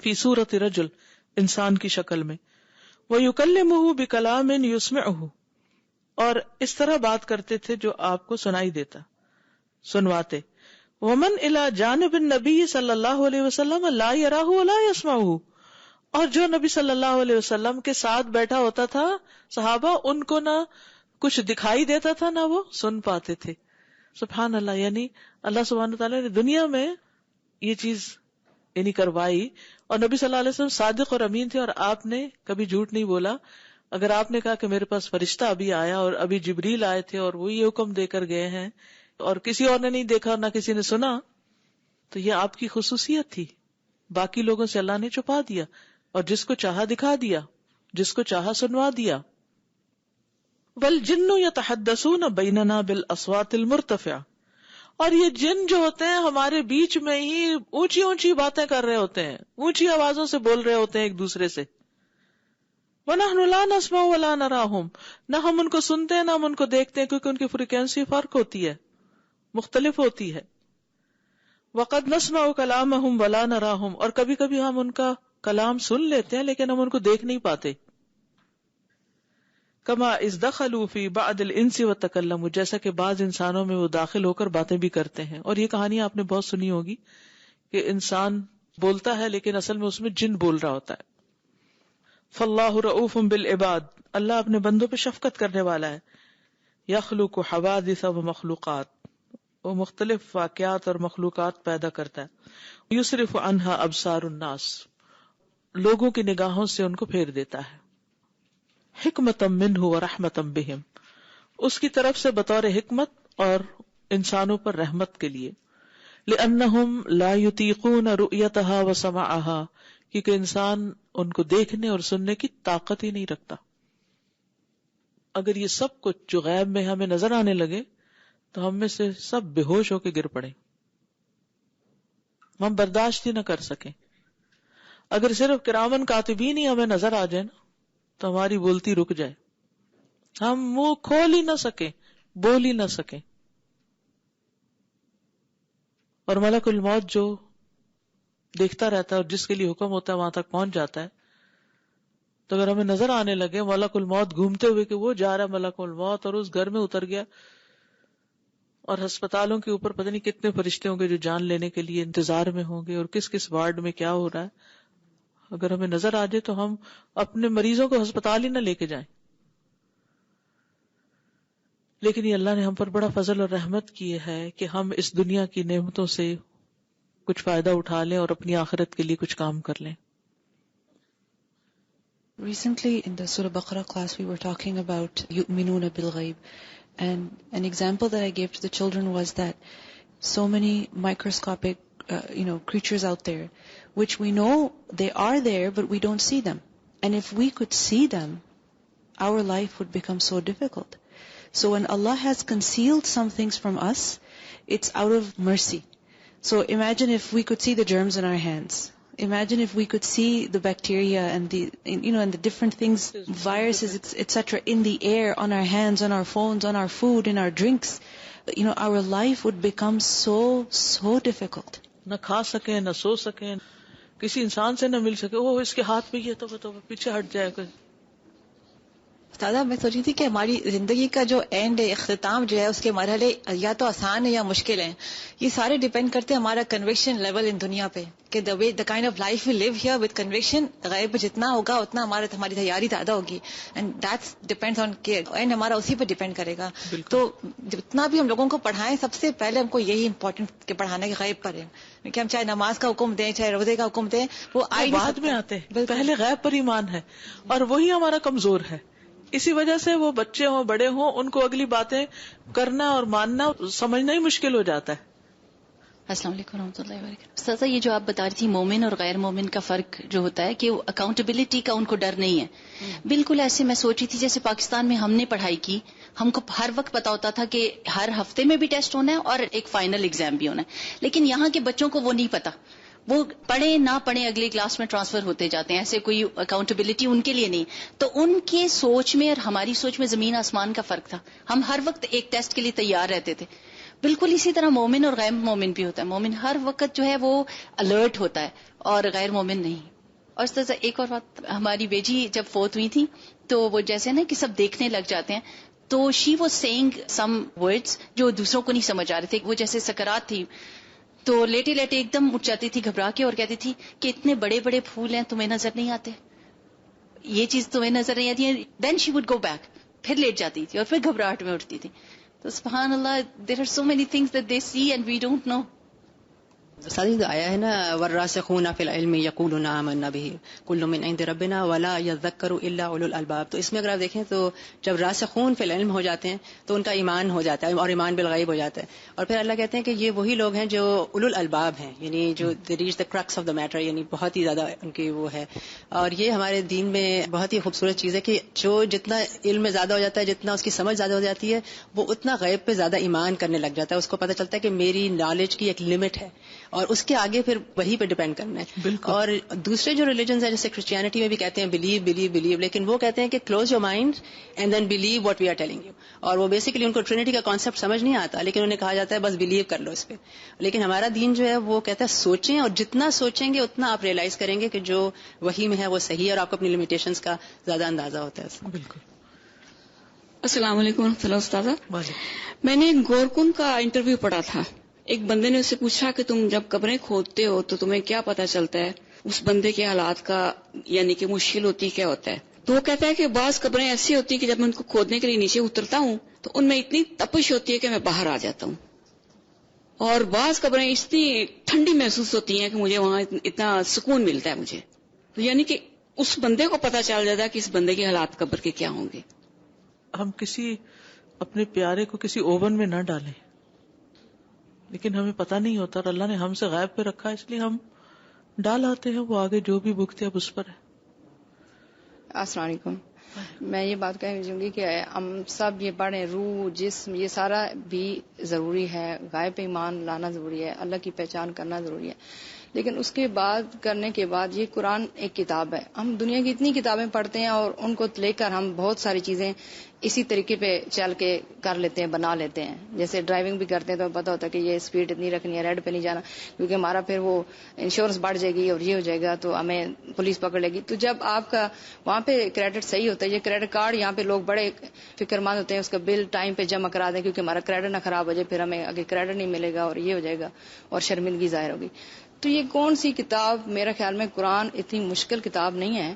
Speaker 1: فی صورت رجل, انسان کی شکل میں. وَيُكَلِّمُهُ بِكَلَامٍ يُسْمِعُهُ, اور اس طرح بات کرتے تھے جو آپ کو سنائی دیتا, سنواتے. وَمَنْ إِلَى جَانِبِ النَّبِيِّ صلی اللہ علیہ وسلم لَا يَرَاهُ وَلَا يَسْمَعُهُ, اور جو نبی صلی اللہ علیہ وسلم کے ساتھ بیٹھا ہوتا تھا صحابہ, ان کو نہ کچھ دکھائی دیتا تھا نہ وہ سن پاتے تھے. سبحان اللہ, یعنی اللہ سبحانہ وتعالی نے دنیا میں یہ چیز یعنی کروائی, اور نبی صلی اللہ علیہ وسلم صادق اور امین تھے, اور آپ نے کبھی جھوٹ نہیں بولا. اگر آپ نے کہا کہ میرے پاس فرشتہ ابھی آیا اور ابھی جبریل آئے تھے اور وہ یہ حکم دے کر گئے ہیں اور کسی اور نے نہیں دیکھا نہ کسی نے سنا، تو یہ آپ کی خصوصیت تھی، باقی لوگوں سے اللہ نے چھپا دیا، اور جس کو چاہا دکھا دیا، جس کو چاہا سنوا دیا. والجن یتحدثون بیننا بالاصوات المرتفعہ، اور یہ جن جو ہوتے ہیں ہمارے بیچ میں ہی اونچی اونچی باتیں کر رہے ہوتے ہیں، اونچی آوازوں سے بول رہے ہوتے ہیں ایک دوسرے سے. وَنَحْنُ لَا نَسْمَعُ وَلَا نَرَاهُمْ، نہ ہم ان کو سنتے ہیں نہ ہم ان کو دیکھتے ہیں، کیونکہ ان کی فریکوینسی فرق ہوتی ہے، مختلف ہوتی ہے. وَقَدْ نَسْمَعُ كَلَامَهُمْ وَلَا نَرَاهُمْ، اور کبھی کبھی ہم ان کا کلام سن لیتے ہیں لیکن ہم ان کو دیکھ نہیں پاتے. كَمَا إِذْ دَخَلُوا فِي بَعْضِ الْإِنسِ وَتَكَلَّمُوا، جیسا کہ بعض انسانوں میں وہ داخل ہو کر باتیں بھی کرتے ہیں. اور یہ کہانی آپ نے بہت سنی ہوگی کہ انسان بولتا ہے لیکن اصل میں اس میں جن بول رہا ہوتا ہے. فاللہ رؤوف بالعباد، اللہ اپنے بندوں پہ شفقت کرنے والا ہے. یخلق حوادث و مخلوقات، وہ مختلف واقعات اور مخلوقات پیدا کرتا ہے. یصرف عنہا ابصار الناس، لوگوں کی نگاہوں سے ان کو پھیر دیتا ہے. حکمتا منہ و رحمتا بہم، اس کی طرف سے بطور حکمت اور انسانوں پر رحمت کے لیے. لأنہم لا یطیقون رؤیتها و سماعها، کیونکہ انسان ان کو دیکھنے اور سننے کی طاقت ہی نہیں رکھتا. اگر یہ سب کچھ جو غیب میں ہمیں نظر آنے لگے تو ہم میں سے سب بے ہوش ہو کے گر پڑے، ہم برداشت ہی نہ کر سکیں. اگر صرف کرامن کاتبین ہی ہمیں نظر آ جائے نا تو ہماری بولتی رک جائے، ہم منہ کھول ہی نہ سکیں، بول ہی نہ سکیں. اور ملک الموت جو دیکھتا رہتا ہے اور جس کے لیے حکم ہوتا ہے وہاں تک پہنچ جاتا ہے. تو اگر ہمیں نظر آنے لگے ملک الموت گھومتے ہوئے کہ وہ جا رہا ہے ملک الموت اور اس گھر میں اتر گیا، اور ہسپتالوں کے اوپر پتہ نہیں کتنے فرشتے ہوں گے جو جان لینے کے لیے انتظار میں ہوں گے، اور کس کس وارڈ میں کیا ہو رہا ہے، اگر ہمیں نظر آ جائے تو ہم اپنے مریضوں کو ہسپتال ہی نہ لے کے جائیں. لیکن یہ اللہ نے ہم پر بڑا فضل اور رحمت کی ہے کہ ہم اس دنیا کی نعمتوں سے کچھ فائدہ اٹھا لیں اور اپنی آخرت کے لیے کچھ کام کر لیں.
Speaker 4: Recently in the Surah Baqarah class we were talking about yu'minuna bil ghaib, and an example that I gave to the children was that so many microscopic creatures out there which we know they are there but we don't see them, and if we could see them our life would become so difficult. So when Allah has concealed some things from us, it's out of mercy. So imagine if we could see the germs in our hands. Imagine if we could see the bacteria and the different things, viruses, etc. in the air, on our hands, on our phones, on our food, in our drinks. Our life would become so difficult.
Speaker 1: نہ کھا سکیں نہ سو سکیں، کسی انسان سے نہ مل سکے، وہ اس کے ہاتھ پہ یہ تو پیچھے ہٹ جائے گا.
Speaker 3: استاذہ میں سوچی تھی کہ ہماری زندگی کا جو اینڈ اختتام جو ہے اس کے مرحلے یا تو آسان ہے یا مشکل ہیں. یہ سارے ڈیپینڈ کرتے ہیں ہمارا کنوکشن لیول ان دنیا پہ، کہ the kind of life we live here with conviction. غیب جتنا ہوگا اتنا ہماری تیاری زیادہ ہوگی، اینڈ دیٹس ڈیپینڈس آن کہ اینڈ ہمارا اسی پہ ڈیپینڈ کرے گا. تو جتنا بھی ہم لوگوں کو پڑھائیں سب سے پہلے ہم کو یہی امپورٹنٹ کہ پڑھانا کہ غیب پر ہے، کہ ہم چاہے نماز کا حکم دیں چاہے روزے کا حکم دیں وہ
Speaker 1: بعد میں آتے ہیں، پہلے غیب پر ایمان ہے اور وہی ہمارا کمزور ہے. اسی وجہ سے وہ بچے ہوں بڑے ہوں ان کو اگلی باتیں کرنا اور ماننا سمجھنا ہی مشکل ہو جاتا ہے.
Speaker 2: السلام علیکم ورحمۃ اللہ وبرکاتہ. استاذہ یہ جو آپ بتا رہی تھی مومن اور غیر مومن کا فرق جو ہوتا ہے کہ اکاؤنٹیبلٹی کا ان کو ڈر نہیں ہے، بالکل ایسے میں سوچ رہی تھی جیسے پاکستان میں ہم نے پڑھائی کی، ہم کو ہر وقت پتا ہوتا تھا کہ ہر ہفتے میں بھی ٹیسٹ ہونا ہے اور ایک فائنل ایگزام بھی ہونا ہے، لیکن یہاں کے بچوں کو وہ نہیں پتا، وہ پڑھیں نہ پڑھیں اگلی کلاس میں ٹرانسفر ہوتے جاتے ہیں، ایسے کوئی اکاؤنٹیبلٹی ان کے لیے نہیں. تو ان کے سوچ میں اور ہماری سوچ میں زمین آسمان کا فرق تھا. ہم ہر وقت ایک ٹیسٹ کے لیے تیار رہتے تھے. بالکل اسی طرح مومن اور غیر مومن بھی ہوتا ہے. مومن ہر وقت جو ہے وہ الرٹ ہوتا ہے اور غیر مومن نہیں. اور اس طرح ایک اور بات، ہماری بیٹی جب فوت ہوئی تھی تو وہ جیسے نا کہ سب دیکھنے لگ جاتے ہیں، تو she was saying some words جو دوسروں کو نہیں سمجھ آ رہے تھے. وہ جیسے سکرات تھی تو لیٹے لیٹے ایک دم اٹھ جاتی تھی گھبرا کے اور کہتی تھی کہ اتنے بڑے بڑے پھول ہیں تمہیں نظر نہیں آتے، یہ چیز تمہیں نظر نہیں آتی ہے. دین شی وڈ گو بیک، پھر لیٹ جاتی تھی اور پھر گھبراہٹ میں اٹھتی تھی. تو سبحان اللہ، there are so many things that they see and we don't know.
Speaker 5: ساتھ آیا ہے نا والراسخون فی العلم یقولون آمنا بہ کل من عند ربنا ولا یذکر الا اولو الالباب. تو اس میں اگر آپ دیکھیں تو جب راسخون فی العلم ہو جاتے ہیں تو ان کا ایمان ہو جاتا ہے اور ایمان بالغیب ہو جاتا ہے. اور پھر اللہ کہتے ہیں کہ یہ وہی لوگ ہیں جو اولو الالباب ہیں، یعنی جو they reach the crux of the matter، یعنی بہت ہی زیادہ ان کی وہ ہے. اور یہ ہمارے دین میں بہت ہی خوبصورت چیز ہے کہ جو جتنا علم میں زیادہ ہو جاتا ہے، جتنا اس کی سمجھ زیادہ ہو جاتی ہے، وہ اتنا غیب پہ زیادہ ایمان کرنے لگ جاتا ہے. اس کو پتہ چلتا ہے کہ میری نالج کی ایک لمٹ ہے اور اس کے آگے پھر وہی پہ ڈیپینڈ کرنا ہے.
Speaker 1: بالکل.
Speaker 5: اور دوسرے جو ریلیجنز ہیں جیسے کرسچینٹی میں بھی کہتے ہیں بلیو، لیکن وہ کہتے ہیں کہ close your mind and then believe what we are telling you. اور وہ بیسیکلی ان کو ٹرینٹی کا کانسیپٹ سمجھ نہیں آتا، لیکن انہیں کہا جاتا ہے بس بلیو کر لو اس پہ. لیکن ہمارا دین جو ہے وہ کہتا ہے سوچیں، اور جتنا سوچیں گے اتنا آپ ریئلائز کریں گے کہ جو وحی میں ہے وہ صحیح ہے، اور آپ کو اپنی لمیٹیشنز کا زیادہ اندازہ ہوتا ہے.
Speaker 1: بالکل.
Speaker 6: السلام علیکم ورحمۃ اللہ استاذہ. میں نے گورکن کا انٹرویو پڑھا تھا. ایک بندے نے اس سے پوچھا کہ تم جب قبریں کھودتے ہو تو تمہیں کیا پتا چلتا ہے اس بندے کے حالات کا، یعنی کہ مشکل ہوتی کیا ہوتا ہے؟ تو وہ کہتا ہے کہ بعض قبریں ایسی ہوتی ہیں کہ جب میں ان کو کھودنے کے لیے نیچے اترتا ہوں تو ان میں اتنی تپش ہوتی ہے کہ میں باہر آ جاتا ہوں، اور بعض قبریں اتنی ٹھنڈی محسوس ہوتی ہیں کہ مجھے وہاں اتنا سکون ملتا ہے مجھے. تو یعنی کہ اس بندے کو پتا چل جاتا ہے کہ اس بندے کے حالات قبر کے کیا ہوں گے.
Speaker 1: ہم کسی اپنے پیارے کو کسی اوون میں نہ ڈالیں، لیکن ہمیں پتہ نہیں ہوتا، اور اللہ نے ہم سے غائب پہ رکھا ہے، اس لیے ہم ڈال آتے ہیں. وہ آگے جو بھی بھگتے اب اس پر ہے.
Speaker 7: السلام علیکم. میں یہ بات کہنا چاہوں گی کہ ہم سب یہ پڑھیں، روح، جسم، یہ سارا بھی ضروری ہے. غائب پہ ایمان لانا ضروری ہے، اللہ کی پہچان کرنا ضروری ہے. لیکن اس کے بعد کرنے کے بعد یہ قرآن ایک کتاب ہے. ہم دنیا کی اتنی کتابیں پڑھتے ہیں اور ان کو لے کر ہم بہت ساری چیزیں اسی طریقے پہ چل کے کر لیتے ہیں، بنا لیتے ہیں. جیسے ڈرائیونگ بھی کرتے ہیں تو پتہ ہوتا ہے کہ یہ اسپیڈ اتنی رکھنی ہے، ریڈ پہ نہیں جانا، کیونکہ ہمارا پھر وہ انشورنس بڑھ جائے گی اور یہ ہو جائے گا تو ہمیں پولیس پکڑ لے گی. تو جب آپ کا وہاں پہ کریڈٹ صحیح ہوتا ہے، یہ کریڈٹ کارڈ یہاں پہ لوگ بڑے فکر مند ہوتے ہیں اس کا بل ٹائم پہ جمع کرا دیں کیونکہ ہمارا کریڈٹ نہ خراب ہو جائے، پھر ہمیں آگے کریڈٹ نہیں ملے گا اور یہ ہو جائے گا اور شرمندگی ظاہر ہوگی. تو یہ کون سی کتاب، میرا خیال میں قرآن اتنی مشکل کتاب نہیں ہے.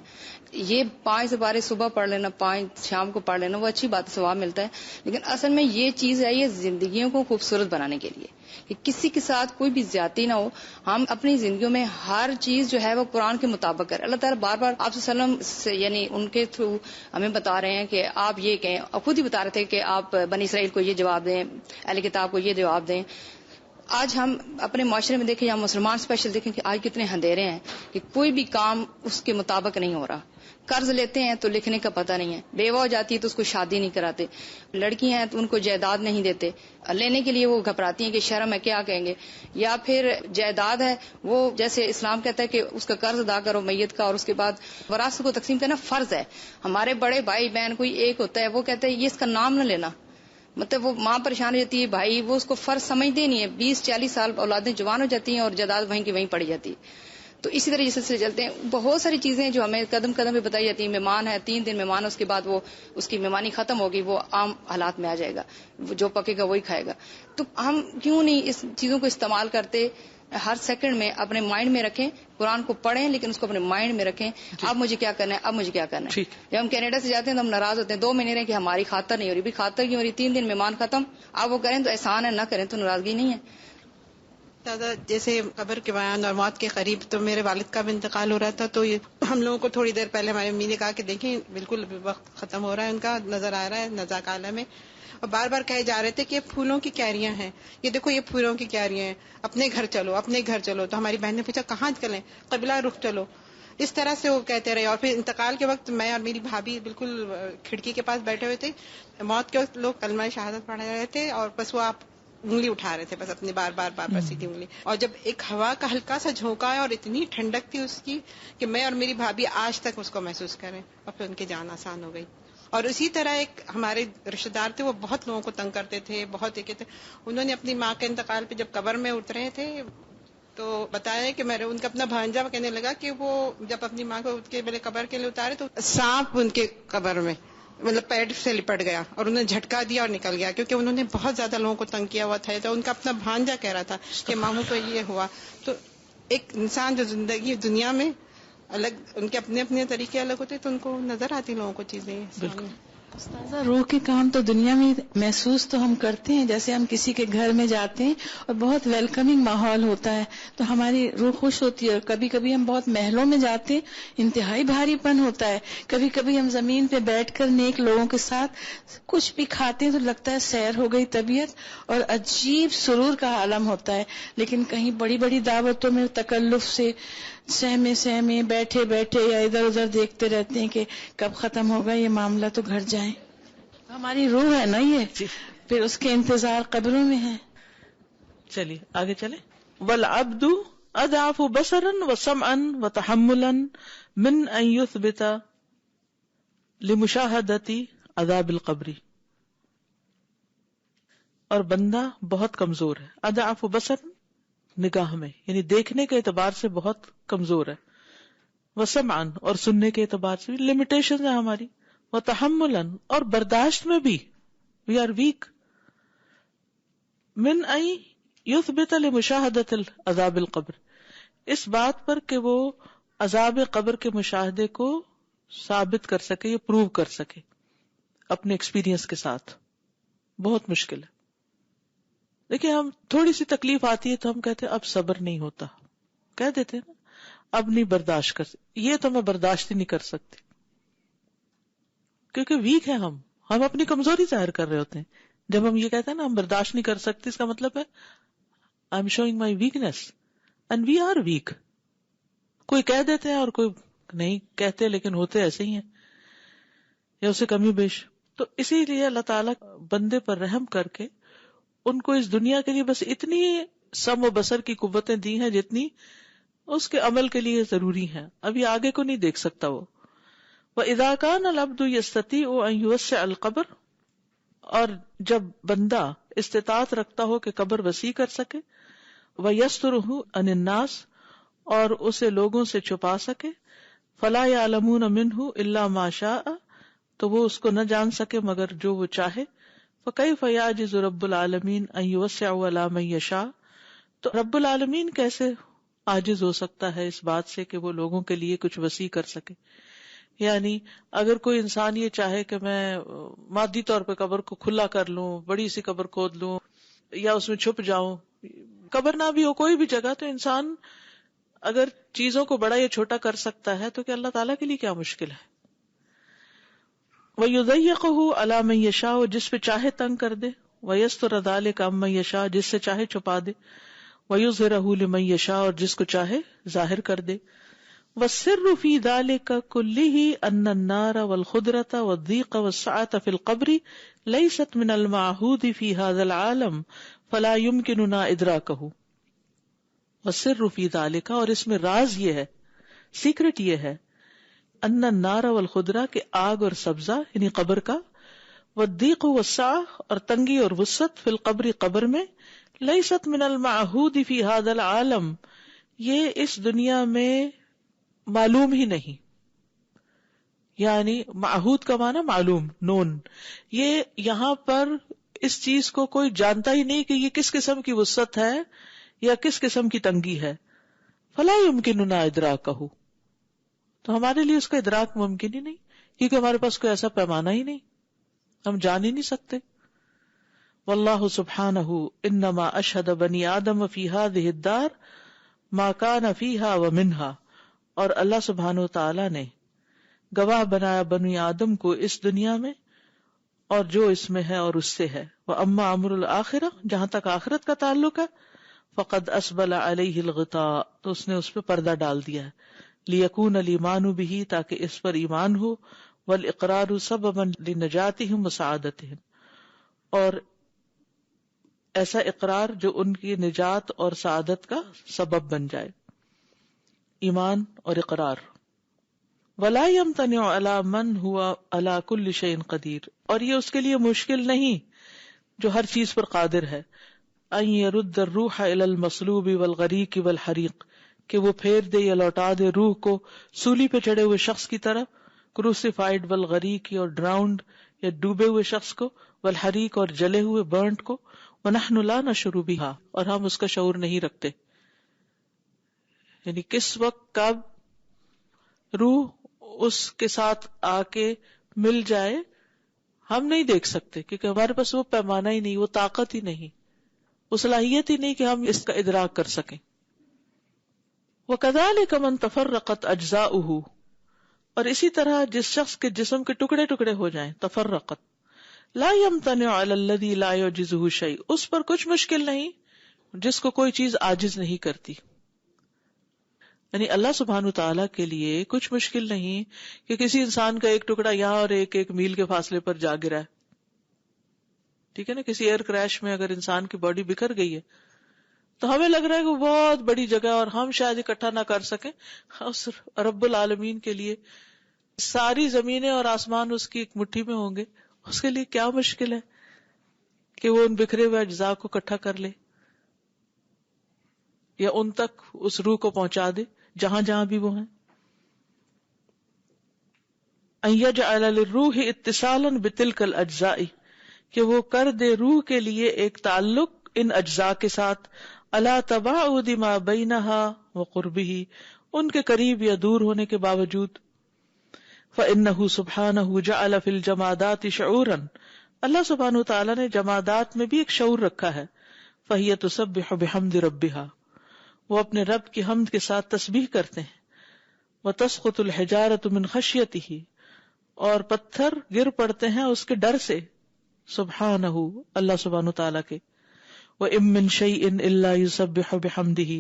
Speaker 7: یہ 5 سپارے صبح پڑھ لینا، 5 شام کو پڑھ لینا، وہ اچھی بات، ثواب ملتا ہے. لیکن اصل میں یہ چیز ہے، یہ زندگیوں کو خوبصورت بنانے کے لیے کہ کسی کے ساتھ کوئی بھی زیادتی نہ ہو. ہم اپنی زندگیوں میں ہر چیز جو ہے وہ قرآن کے مطابق کریں. اللہ تعالیٰ بار بار آپ صلی اللہ علیہ وسلم سے یعنی ان کے تھرو ہمیں بتا رہے ہیں کہ آپ یہ کہیں، اور خود ہی بتا رہے تھے کہ آپ بنی اسرائیل کو یہ جواب دیں، اہل کتاب کو یہ جواب دیں. آج ہم اپنے معاشرے میں دیکھیں یا مسلمان اسپیشل دیکھیں کہ آج کتنے اندھیرے ہیں کہ کوئی بھی کام اس کے مطابق نہیں ہو رہا. قرض لیتے ہیں تو لکھنے کا پتہ نہیں ہے، بیوہ ہو جاتی ہے تو اس کو شادی نہیں کراتے، لڑکی ہیں تو ان کو جائیداد نہیں دیتے، لینے کے لیے وہ گھبراتی ہیں کہ شرم ہے کیا کہیں گے. یا پھر جائیداد ہے وہ جیسے اسلام کہتا ہے کہ اس کا قرض ادا کرو میت کا، اور اس کے بعد وراثت کو تقسیم کرنا فرض ہے. ہمارے بڑے بھائی بہن کوئی ایک ہوتا ہے وہ کہتا ہے یہ اس کا نام نہ لینا، مطلب وہ ماں پریشان ہو جاتی ہے، بھائی وہ اس کو فرض سمجھتے نہیں ہے. 20-40 سال اولادیں جوان ہو جاتی ہیں اور جائیداد وہیں کی وہیں پڑی جاتی ہے. تو اسی طرح جیسے چلتے ہیں بہت ساری چیزیں جو ہمیں قدم قدم پہ بتائی جاتی ہیں. مہمان ہے 3 دن مہمان، اس کے بعد وہ اس کی مہمانی ختم ہوگی، وہ عام حالات میں آ جائے گا، جو پکے گا وہی کھائے گا. تو ہم کیوں نہیں اس چیزوں کو استعمال کرتے؟ ہر سیکنڈ میں اپنے مائنڈ میں رکھیں، قرآن کو پڑھیں لیکن اس کو اپنے مائنڈ میں رکھیں. اب مجھے کیا کرنا ہے، اب مجھے کیا کرنا ہے. جب ہم کینیڈا سے جاتے ہیں تو ہم ناراض ہوتے ہیں 2 مہینے رہے کہ ہماری خاطر نہیں ہو رہی. بھی خاطر کیوں ہو رہی؟ 3 دن مہمان ختم، اب وہ کریں تو احسان ہے، نہ کریں تو ناراضگی نہیں ہے.
Speaker 8: دادا جیسے قبر کے بیان اور موت کے قریب، تو میرے والد کا بھی انتقال ہو رہا تھا، تو ہم لوگوں کو تھوڑی دیر پہلے ہماری امی نے کہا کہ دیکھیں بالکل وقت ختم ہو رہا ہے، ان کا نظر آ رہا ہے نزاک عالم میں. اور بار بار کہے جا رہے تھے کہ یہ پھولوں کی کیاریاں ہیں، یہ دیکھو یہ پھولوں کی کیاریاں ہیں، اپنے گھر چلو اپنے گھر چلو. تو ہماری بہن نے پوچھا کہاں چلیں؟ قبلہ رخ چلو. اس طرح سے وہ کہتے رہے. اور پھر انتقال کے وقت میں اور میری بھابھی بالکل کھڑکی کے پاس بیٹھے ہوئے تھے. موت کے وقت لوگ کلمہ شہادت پڑھ رہے تھے اور بس وہ آپ انگلی اٹھا رہے تھے، بس اپنی بار بار سیدھی انگلی. اور جب ایک ہوا کا ہلکا سا جھونکا ہے اور اتنی ٹھنڈک تھی اس کی کہ میں اور میری بھابھی آج تک اس کو محسوس کریں، اور پھر ان کی جان آسان ہو گئی. اور اسی طرح ایک ہمارے رشتے دار تھے، وہ بہت لوگوں کو تنگ کرتے تھے، بہت ایک تھے. انہوں نے اپنی ماں کے انتقال پہ جب قبر میں اترے تھے تو بتایا کہ میرے ان کا اپنا بھانجا کہنے لگا کہ وہ جب اپنی ماں کو کے میرے قبر کے لیے اتارے تو سانپ ان کے قبر میں مطلب پیڈ سے لپٹ گیا اور انہوں نے جھٹکا دیا اور نکل گیا، کیونکہ انہوں نے بہت زیادہ لوگوں کو تنگ کیا ہوا تھا. تو ان کا اپنا بھانجا کہہ رہا تھا کہ ماموں کو یہ ہوا. تو ایک انسان جو زندگی دنیا میں الگ، ان کے اپنے اپنے طریقے الگ ہوتے تو ان کو نظر آتی لوگوں کو چیزیں.
Speaker 1: بالکل.
Speaker 9: استاذہ روح کے کام تو دنیا میں محسوس تو ہم کرتے ہیں، جیسے ہم کسی کے گھر میں جاتے ہیں اور بہت ویلکمنگ ماحول ہوتا ہے تو ہماری روح خوش ہوتی ہے، اور کبھی کبھی ہم بہت محلوں میں جاتے ہیں، انتہائی بھاری پن ہوتا ہے، کبھی کبھی ہم زمین پہ بیٹھ کر نیک لوگوں کے ساتھ کچھ بھی کھاتے ہیں تو لگتا ہے سیر ہو گئی طبیعت، اور عجیب سرور کا عالم ہوتا ہے. لیکن کہیں بڑی بڑی دعوتوں میں تکلف سے سہمے بیٹھے بیٹھے یا ادھر ادھر دیکھتے رہتے ہیں کہ کب ختم ہوگا یہ معاملہ تو گھر جائیں. ہماری روح ہے نا یہ، پھر اس کے انتظار قبروں میں ہے.
Speaker 1: چلیے آگے چلیں. والعبد اضعف بصرا وسمعا وتحملا من ان يثبت لمشاهدة عذاب القبر. اور بندہ بہت کمزور ہے. اضعف بصرا نگاہ میں، یعنی دیکھنے کے اعتبار سے بہت کمزور ہے. وسمعا اور سننے کے اعتبار سے بھی لمیٹیشن ہے ہماری. وتحملا اور برداشت میں بھی وی آر ویک. من ان یثبت لمشاہدۃ عذاب القبر، اس بات پر کہ وہ عذاب قبر کے مشاہدے کو ثابت کر سکے یا پروو کر سکے اپنے ایکسپیرینس کے ساتھ. بہت مشکل ہے. دیکھیں ہم تھوڑی سی تکلیف آتی ہے تو ہم کہتے ہیں اب صبر نہیں ہوتا، کہہ دیتے ہیں نا، اب نہیں برداشت کر سکتے، یہ تو میں برداشت ہی نہیں کر سکتی، کیونکہ ویک ہے ہم اپنی کمزوری ظاہر کر رہے ہوتے ہیں. جب ہم یہ کہتے ہیں نا ہم برداشت نہیں کر سکتے، اس کا مطلب ہے I am showing my weakness and we are weak. کوئی کہہ دیتے ہیں اور کوئی نہیں کہتے، لیکن ہوتے ایسے ہی ہیں یا اسے کمی بیش. تو اسی لیے اللہ تعالیٰ بندے پر رحم کر کے ان کو اس دنیا کے لیے بس اتنی سم و بصر کی قوتیں دی ہیں جتنی اس کے عمل کے لیے ضروری ہیں. ابھی آگے کو نہیں دیکھ سکتا وہ. وَإِذَا كَانَ الْعَبْدُ يَسْتَطِيعُ أَن يُوسِّعَ الْقَبْرَ، اور جب بندہ استطاعت رکھتا ہو کہ قبر وسیع کر سکے، وَيَسْتُرُهُ عَنِ النَّاسِ اور اسے لوگوں سے چھپا سکے، فَلَا يَعْلَمُونَ مِنْهُ إِلَّا مَا شَاءَ تو وہ اس کو نہ جان سکے مگر جو وہ چاہے. فَكَيْفَ يَعْجِزُ رَبُّ الْعَالَمِينَ أَن يُوسِّعَ عَلَى مَن يَشَاءُ تو رب العالمین کیسے عاجز ہو سکتا ہے اس بات سے کہ وہ لوگوں کے لیے کچھ وسیع کر سکے. یعنی اگر کوئی انسان یہ چاہے کہ میں مادی طور پہ قبر کو کھلا کر لوں، بڑی سی قبر کھود لوں یا اس میں چھپ جاؤں، قبر نہ بھی ہو کوئی بھی جگہ، تو انسان اگر چیزوں کو بڑا یا چھوٹا کر سکتا ہے تو کہ اللہ تعالیٰ کے لیے کیا مشکل ہے. وَيُضَيِّقُهُ عَلَى مَن يَشَاءُ جس پہ چاہے تنگ کر دے، وَيَسْتُرَ ذَلِكَ عَمَّن يَشَاءُ جس سے چاہے چھپا دے، وَيُظْهِرَهُ لِمَن يَشَاءُ اور جس کو چاہے ظاہر کر دے. وَالسِّرُّ فِي ذَلِكَ كُلِّهِ أَنَّ النَّارَ وَالْخُدْرَةَ وَالضِّيقَ وَالسَّعَةَ فِي الْقَبْرِ لَيْسَتْ مِنَ الْمَعْهُودِ فِي هَذَا الْعَالَمِ فَلَا يُمْكِنُنَا إِدْرَاكَهُ. وَالسِّرُّ فِي ذَلِكَ اور اس میں راز یہ ہے، سیکرٹ یہ ہے، أَنَّ النَّارَ وَالْخُدْرَةَ کہ آگ اور سبزہ یعنی قبر کا، وَالضِّيقُ وَالسَّعَةَ اور تنگی اور وسعت فی القبر قبر میں، لَيْسَتْ مِنَ الْمَعْهُودِ فِي هَذَا الْعَالَمِ یہ اس دنیا میں معلوم ہی نہیں. یعنی معہود کا معنی معلوم، نون. یہ یہاں پر اس چیز کو کوئی جانتا ہی نہیں کہ یہ کس قسم کی وسعت ہے یا کس قسم کی تنگی ہے. فلا يمكننا ادراکہ تو ہمارے لیے اس کا ادراک ممکن ہی نہیں، کیونکہ ہمارے پاس کوئی ایسا پیمانہ ہی نہیں، ہم جان ہی نہیں سکتے. واللہ سبحانہ انما اشہد بنی آدم فی هذه الدار ما کان فیہا ومنہا اور اللہ سبحانہ وتعالی نے گواہ بنایا بنی آدم کو اس دنیا میں اور جو اس میں ہے اور اس سے ہے. وَأَمَّا أَمْرُ الْآخِرَةِ جہاں تک آخرت کا تعلق ہے فَقَدْ أَسْبَلَ عَلَيْهِ الْغِطَاءَ تو اس نے اس پہ پردہ ڈال دیا ہے. لِيَكُونَ الْإِيمَانُ بِهِ تاکہ اس پر ایمان ہو، وَالْإِقْرَارُ سَبَبًا لِنَجَاتِهِمْ وَسَعَادَتِهِمْ اور ایسا اقرار جو ان کی نجات اور سعادت کا سبب بن جائے. ایمان اور اقرار. وَلَا يَمْتَنِعُ عَلَى مَنْ هُوَ عَلَى كُلِّ شَيْءٍ قَدِيرٌ اور یہ اس کے لیے مشکل نہیں جو ہر چیز پر قادر ہے. أَن يَرُدَّ الرُّوحَ إِلَى الْمَصْلُوبِ وَالْغَرِيقِ وَالْحَرِيقِ کہ وہ پھیر دے یا لوٹا دے روح کو سولی پہ چڑھے ہوئے شخص کی طرف، کروسیفائڈ والغریق اور ڈراؤنڈ یا ڈوبے ہوئے شخص کو، والحریق اور جلے ہوئے برنٹ کو، وَنَحْنُ لَا نَشْعُرُ بِهَا اور ہم اس کا شعور نہیں رکھتے. یعنی کس وقت کب روح اس کے ساتھ آ کے مل جائے ہم نہیں دیکھ سکتے کیونکہ ہمارے پاس وہ پیمانہ ہی نہیں، وہ طاقت ہی نہیں، وہ صلاحیت ہی نہیں کہ ہم اس کا ادراک کر سکیں. وَكَذَلِكَ مَنْ تَفَرَّقَتْ أَجْزَاؤُهُ، اور اسی طرح جس شخص کے جسم کے ٹکڑے ٹکڑے ہو جائیں، تفرقت، لا يمتنع على الذي لا يعجزه شيء، اس پر کچھ مشکل نہیں جس کو کوئی چیز عاجز نہیں کرتی. یعنی اللہ سبحانہ تعالیٰ کے لیے کچھ مشکل نہیں کہ کسی انسان کا ایک ٹکڑا یہاں اور ایک میل کے فاصلے پر جا گرا ہے. ٹھیک ہے نا، کسی ایئر کریش میں اگر انسان کی باڈی بکھر گئی ہے تو ہمیں لگ رہا ہے کہ وہ بہت بڑی جگہ اور ہم شاید اکٹھا نہ کر سکیں. اس رب العالمین کے لیے ساری زمینیں اور آسمان اس کی ایک مٹھی میں ہوں گے، اس کے لیے کیا مشکل ہے کہ وہ ان بکھرے ہوئے اجزاء کو اکٹھا کر لے یا ان تک اس روح کو پہنچا دے جہاں جہاں بھی وہ ہیں. ان یجعل للروح اتصالا بتلک الاجزاء، کہ وہ کر دے روح کے لیے ایک تعلق ان اجزاء کے ساتھ، علی تباعد ما بینہا وقربہ، ان کے قریب یا دور ہونے کے باوجود. فإنہ سبحانہ جعل فی الجمادات شعورا، اللہ سبحانہ تعالیٰ نے جمادات میں بھی ایک شعور رکھا ہے. فہی تسبح بحمد ربہا، وہ اپنے رب کی حمد کے ساتھ تسبیح کرتے ہیں. وتسقط الحجارۃ من خشیتہ، اور پتھر گر پڑتے ہیں اس کے ڈر سے، سبحانہ اللہ سبحانہ تعالیٰ کے. وَإِن مِّن شَيْءٍ إِلَّا يُسَبِّحُ بِحَمْدِهِ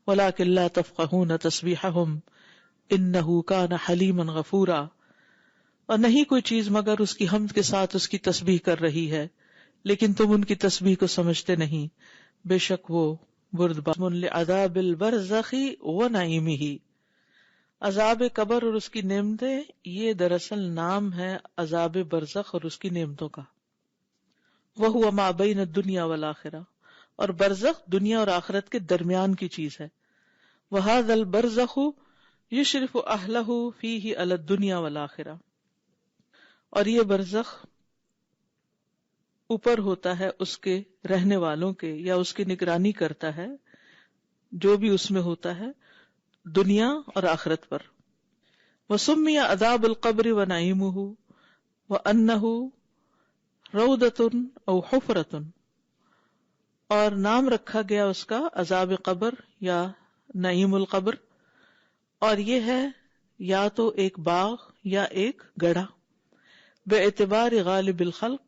Speaker 1: وَلَٰكِن لَّا تَفْقَهُونَ تَسْبِيحَهُمْ إِنَّهُ كَانَ حَلِيمًا غَفُورًا، اور نہیں کوئی چیز مگر اس کی حمد کے ساتھ اس کی تسبیح کر رہی ہے، لیکن تم ان کی تسبیح کو سمجھتے نہیں، بے شک وہ بردبار. لعذاب البرزخ ونعیمہ، عذاب قبر اور اس کی نعمتیں، یہ دراصل نام ہے عذاب برزخ اور اس کی نعمتوں کا. وہو ما بین الدنیا والآخرہ، اور برزخ دنیا اور آخرت کے درمیان کی چیز ہے. وہذا البرزخ یشرف اہلہ فیہ علی الدنیا والآخرہ، اور یہ برزخ اوپر ہوتا ہے اس کے رہنے والوں کے، یا اس کی نگرانی کرتا ہے جو بھی اس میں ہوتا ہے دنیا اور آخرت پر. وسمی عذاب القبر ونعیمہ وانہ روضۃ او حفرۃ، اور نام رکھا گیا اس کا عذاب قبر یا نعیم القبر، اور یہ ہے یا تو ایک باغ یا ایک گڑھا. بے اعتبار غالب الخلق،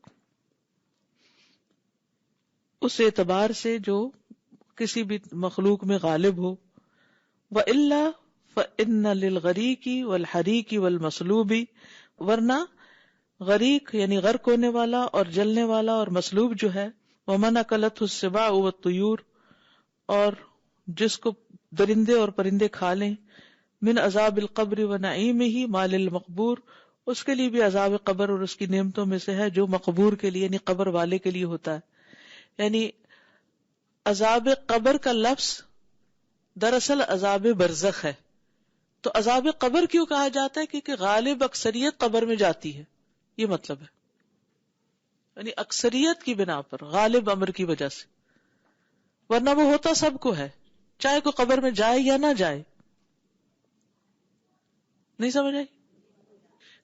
Speaker 1: اس اعتبار سے جو کسی بھی مخلوق میں غالب ہو. وَإِلَّا فَإِنَّ لِلْغَرِيقِ وَالْحَرِيقِ وَالْمَصْلُوبِ، ورنہ غریق یعنی غرق ہونے والا اور جلنے والا اور مصلوب جو ہے، وَمَنْ أَكَلَتْهُ السِّبَاعُ وَالطُّيُورُ، اور جس کو درندے اور پرندے کھا لیں، من عذاب القبر ونعیمہ ما للمقبور، اس کے لیے بھی عذاب قبر اور اس کی نعمتوں میں سے ہے جو مقبور کے لیے یعنی قبر والے کے لیے ہوتا ہے. یعنی عذاب قبر کا لفظ دراصل عذاب برزخ ہے. تو عذاب قبر کیوں کہا جاتا ہے؟ کیونکہ غالب اکثریت قبر میں جاتی ہے، یہ مطلب ہے. یعنی اکثریت کی بنا پر، غالب امر کی وجہ سے، ورنہ وہ ہوتا سب کو ہے، چاہے کوئی قبر میں جائے یا نہ جائے. نہیں سمجھ آئی؟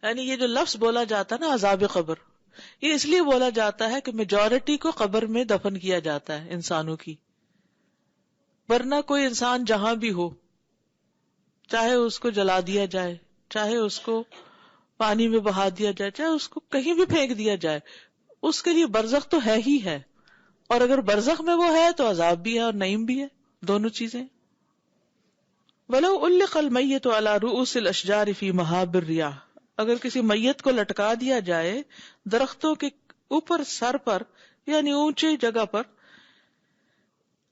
Speaker 1: یعنی یہ جو لفظ بولا جاتا ہے نا عذاب قبر، یہ اس لیے بولا جاتا ہے کہ میجورٹی کو قبر میں دفن کیا جاتا ہے انسانوں کی. ورنہ کوئی انسان جہاں بھی ہو، چاہے اس کو جلا دیا جائے، چاہے اس کو پانی میں بہا دیا جائے، چاہے اس کو کہیں بھی پھینک دیا جائے، اس کے لیے برزخ تو ہے ہی ہے. اور اگر برزخ میں وہ ہے تو عذاب بھی ہے اور نعیم بھی ہے، دونوں چیزیں. وَلَوْ أُلِّقَ الْمَيِّتُ عَلَى رُؤُوسِ الْأَشْجَارِ فِي مَهَابِ الرِّيَاحِ، اگر کسی میت کو لٹکا دیا جائے درختوں کے اوپر سر پر یعنی اونچی جگہ پر،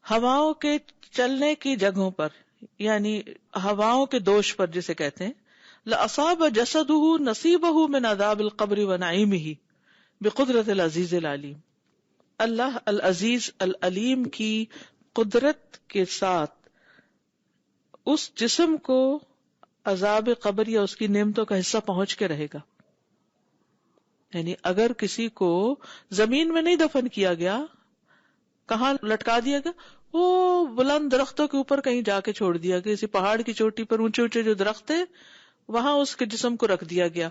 Speaker 1: ہواؤں کے چلنے کی جگہوں پر یعنی ہواؤں کے دوش پر جسے کہتے ہیں، لَأَصَابَ جَسَدُهُ نَصِيبَهُ مِنْ عَذَابِ الْقَبْرِ وَنَعِيمِهِ بِقُدْرَةِ الْعَزِيزِ الْعَلِيمِ. اللہ العزیز العلیم کی قدرت کے ساتھ اس جسم کو عذاب قبر یا اس کی نعمتوں کا حصہ پہنچ کے رہے گا. یعنی اگر کسی کو زمین میں نہیں دفن کیا گیا، کہاں لٹکا دیا گیا؟ وہ بلند درختوں کے اوپر کہیں جا کے چھوڑ دیا گیا، کسی پہاڑ کی چوٹی پر اونچے اونچے جو درخت ہے وہاں اس کے جسم کو رکھ دیا گیا،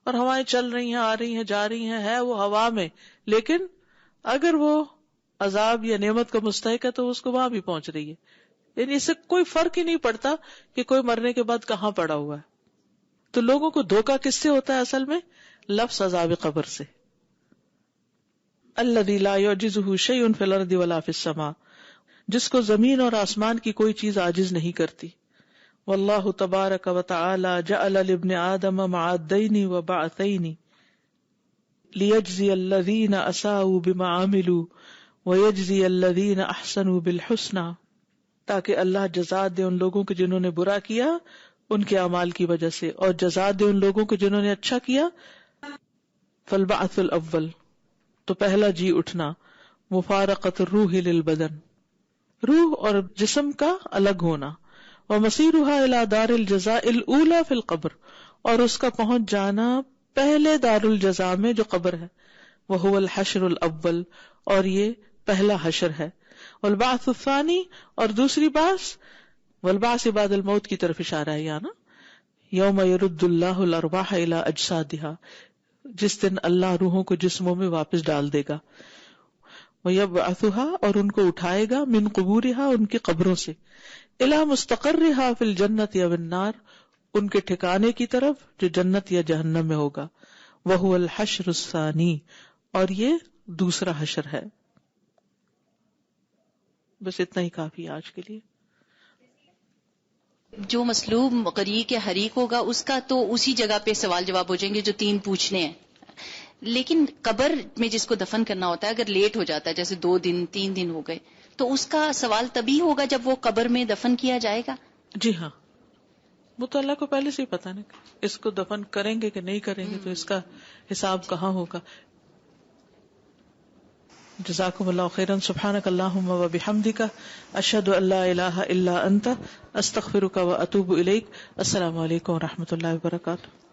Speaker 1: اور ہوائیں چل رہی ہیں، آ رہی ہیں، جا رہی ہیں، ہے وہ ہوا میں، لیکن اگر وہ عذاب یا نعمت کا مستحق ہے تو اس کو وہاں بھی پہنچ رہی ہے. یعنی اس سے کوئی فرق ہی نہیں پڑتا کہ کوئی مرنے کے بعد کہاں پڑا ہوا ہے. تو لوگوں کو دھوکہ کس سے ہوتا ہے اصل میں؟ لفظ عذاب قبر سے. الذی لا یعجزہ شیء فی الارض ولا فی السماء، جس کو زمین اور آسمان کی کوئی چیز عاجز نہیں کرتی. واللہ تبارک و تعالی جعل لابن آدم معادین و بعثین لیجزی الذین اساءوا بما عملوا ویجزی الذین احسنوا بالحسنى، تاکہ اللہ جزا دے ان لوگوں کو جنہوں نے برا کیا ان کے اعمال کی وجہ سے، اور جزا دے ان لوگوں کو جنہوں نے اچھا کیا. فالبعث الاول، تو پہلا جی اٹھنا، مفارقت الروح للبدن، روح اور جسم کا الگ ہونا، ومصیرها الى دار الجزاء الاولى فی القبر، اور اس کا پہنچ جانا پہلے دار الجزاء میں جو قبر ہے، وهو الحشر الاول، اور یہ پہلا حشر ہے. والبعث الثانی، اور دوسری بعث، والبعث بعد الموت کی طرف اشارہ ہے یہاں نا، یوم یرد اللہ الارواح الی اجسادها، جس دن اللہ روحوں کو جسموں میں واپس ڈال دے گا. ویبعثها، اور ان کو اٹھائے گا، من قبورها، ان کی قبروں سے، الی مستقرها فی الجنۃ او النار، ان کے ٹھکانے کی طرف جو جنت یا جہنم میں ہوگا. وهو الحشر الثانی، اور یہ دوسرا حشر ہے. بس اتنا ہی کافی آج کے لیے.
Speaker 2: جو مصلوب غریق یا حریق ہوگا اس کا تو اسی جگہ پہ سوال جواب ہو جائیں گے جو 3 پوچھنے ہیں، لیکن قبر میں جس کو دفن کرنا ہوتا ہے اگر لیٹ ہو جاتا ہے، جیسے 2 دن 3 دن ہو گئے، تو اس کا سوال تبھی ہوگا جب وہ قبر میں دفن کیا جائے گا.
Speaker 1: جی ہاں، وہ تو اللہ کو پہلے سے ہی پتا نا اس کو دفن کریں گے کہ نہیں کریں گے، تو اس کا حساب کہاں ہوگا. جزاکم اللہ خیرا. سبحانک اللہم و بحمدک، اشہد ان لا الہ الا انت، استغفرک و اتوب الیک. السلام علیکم و رحمۃ اللہ وبرکاتہ.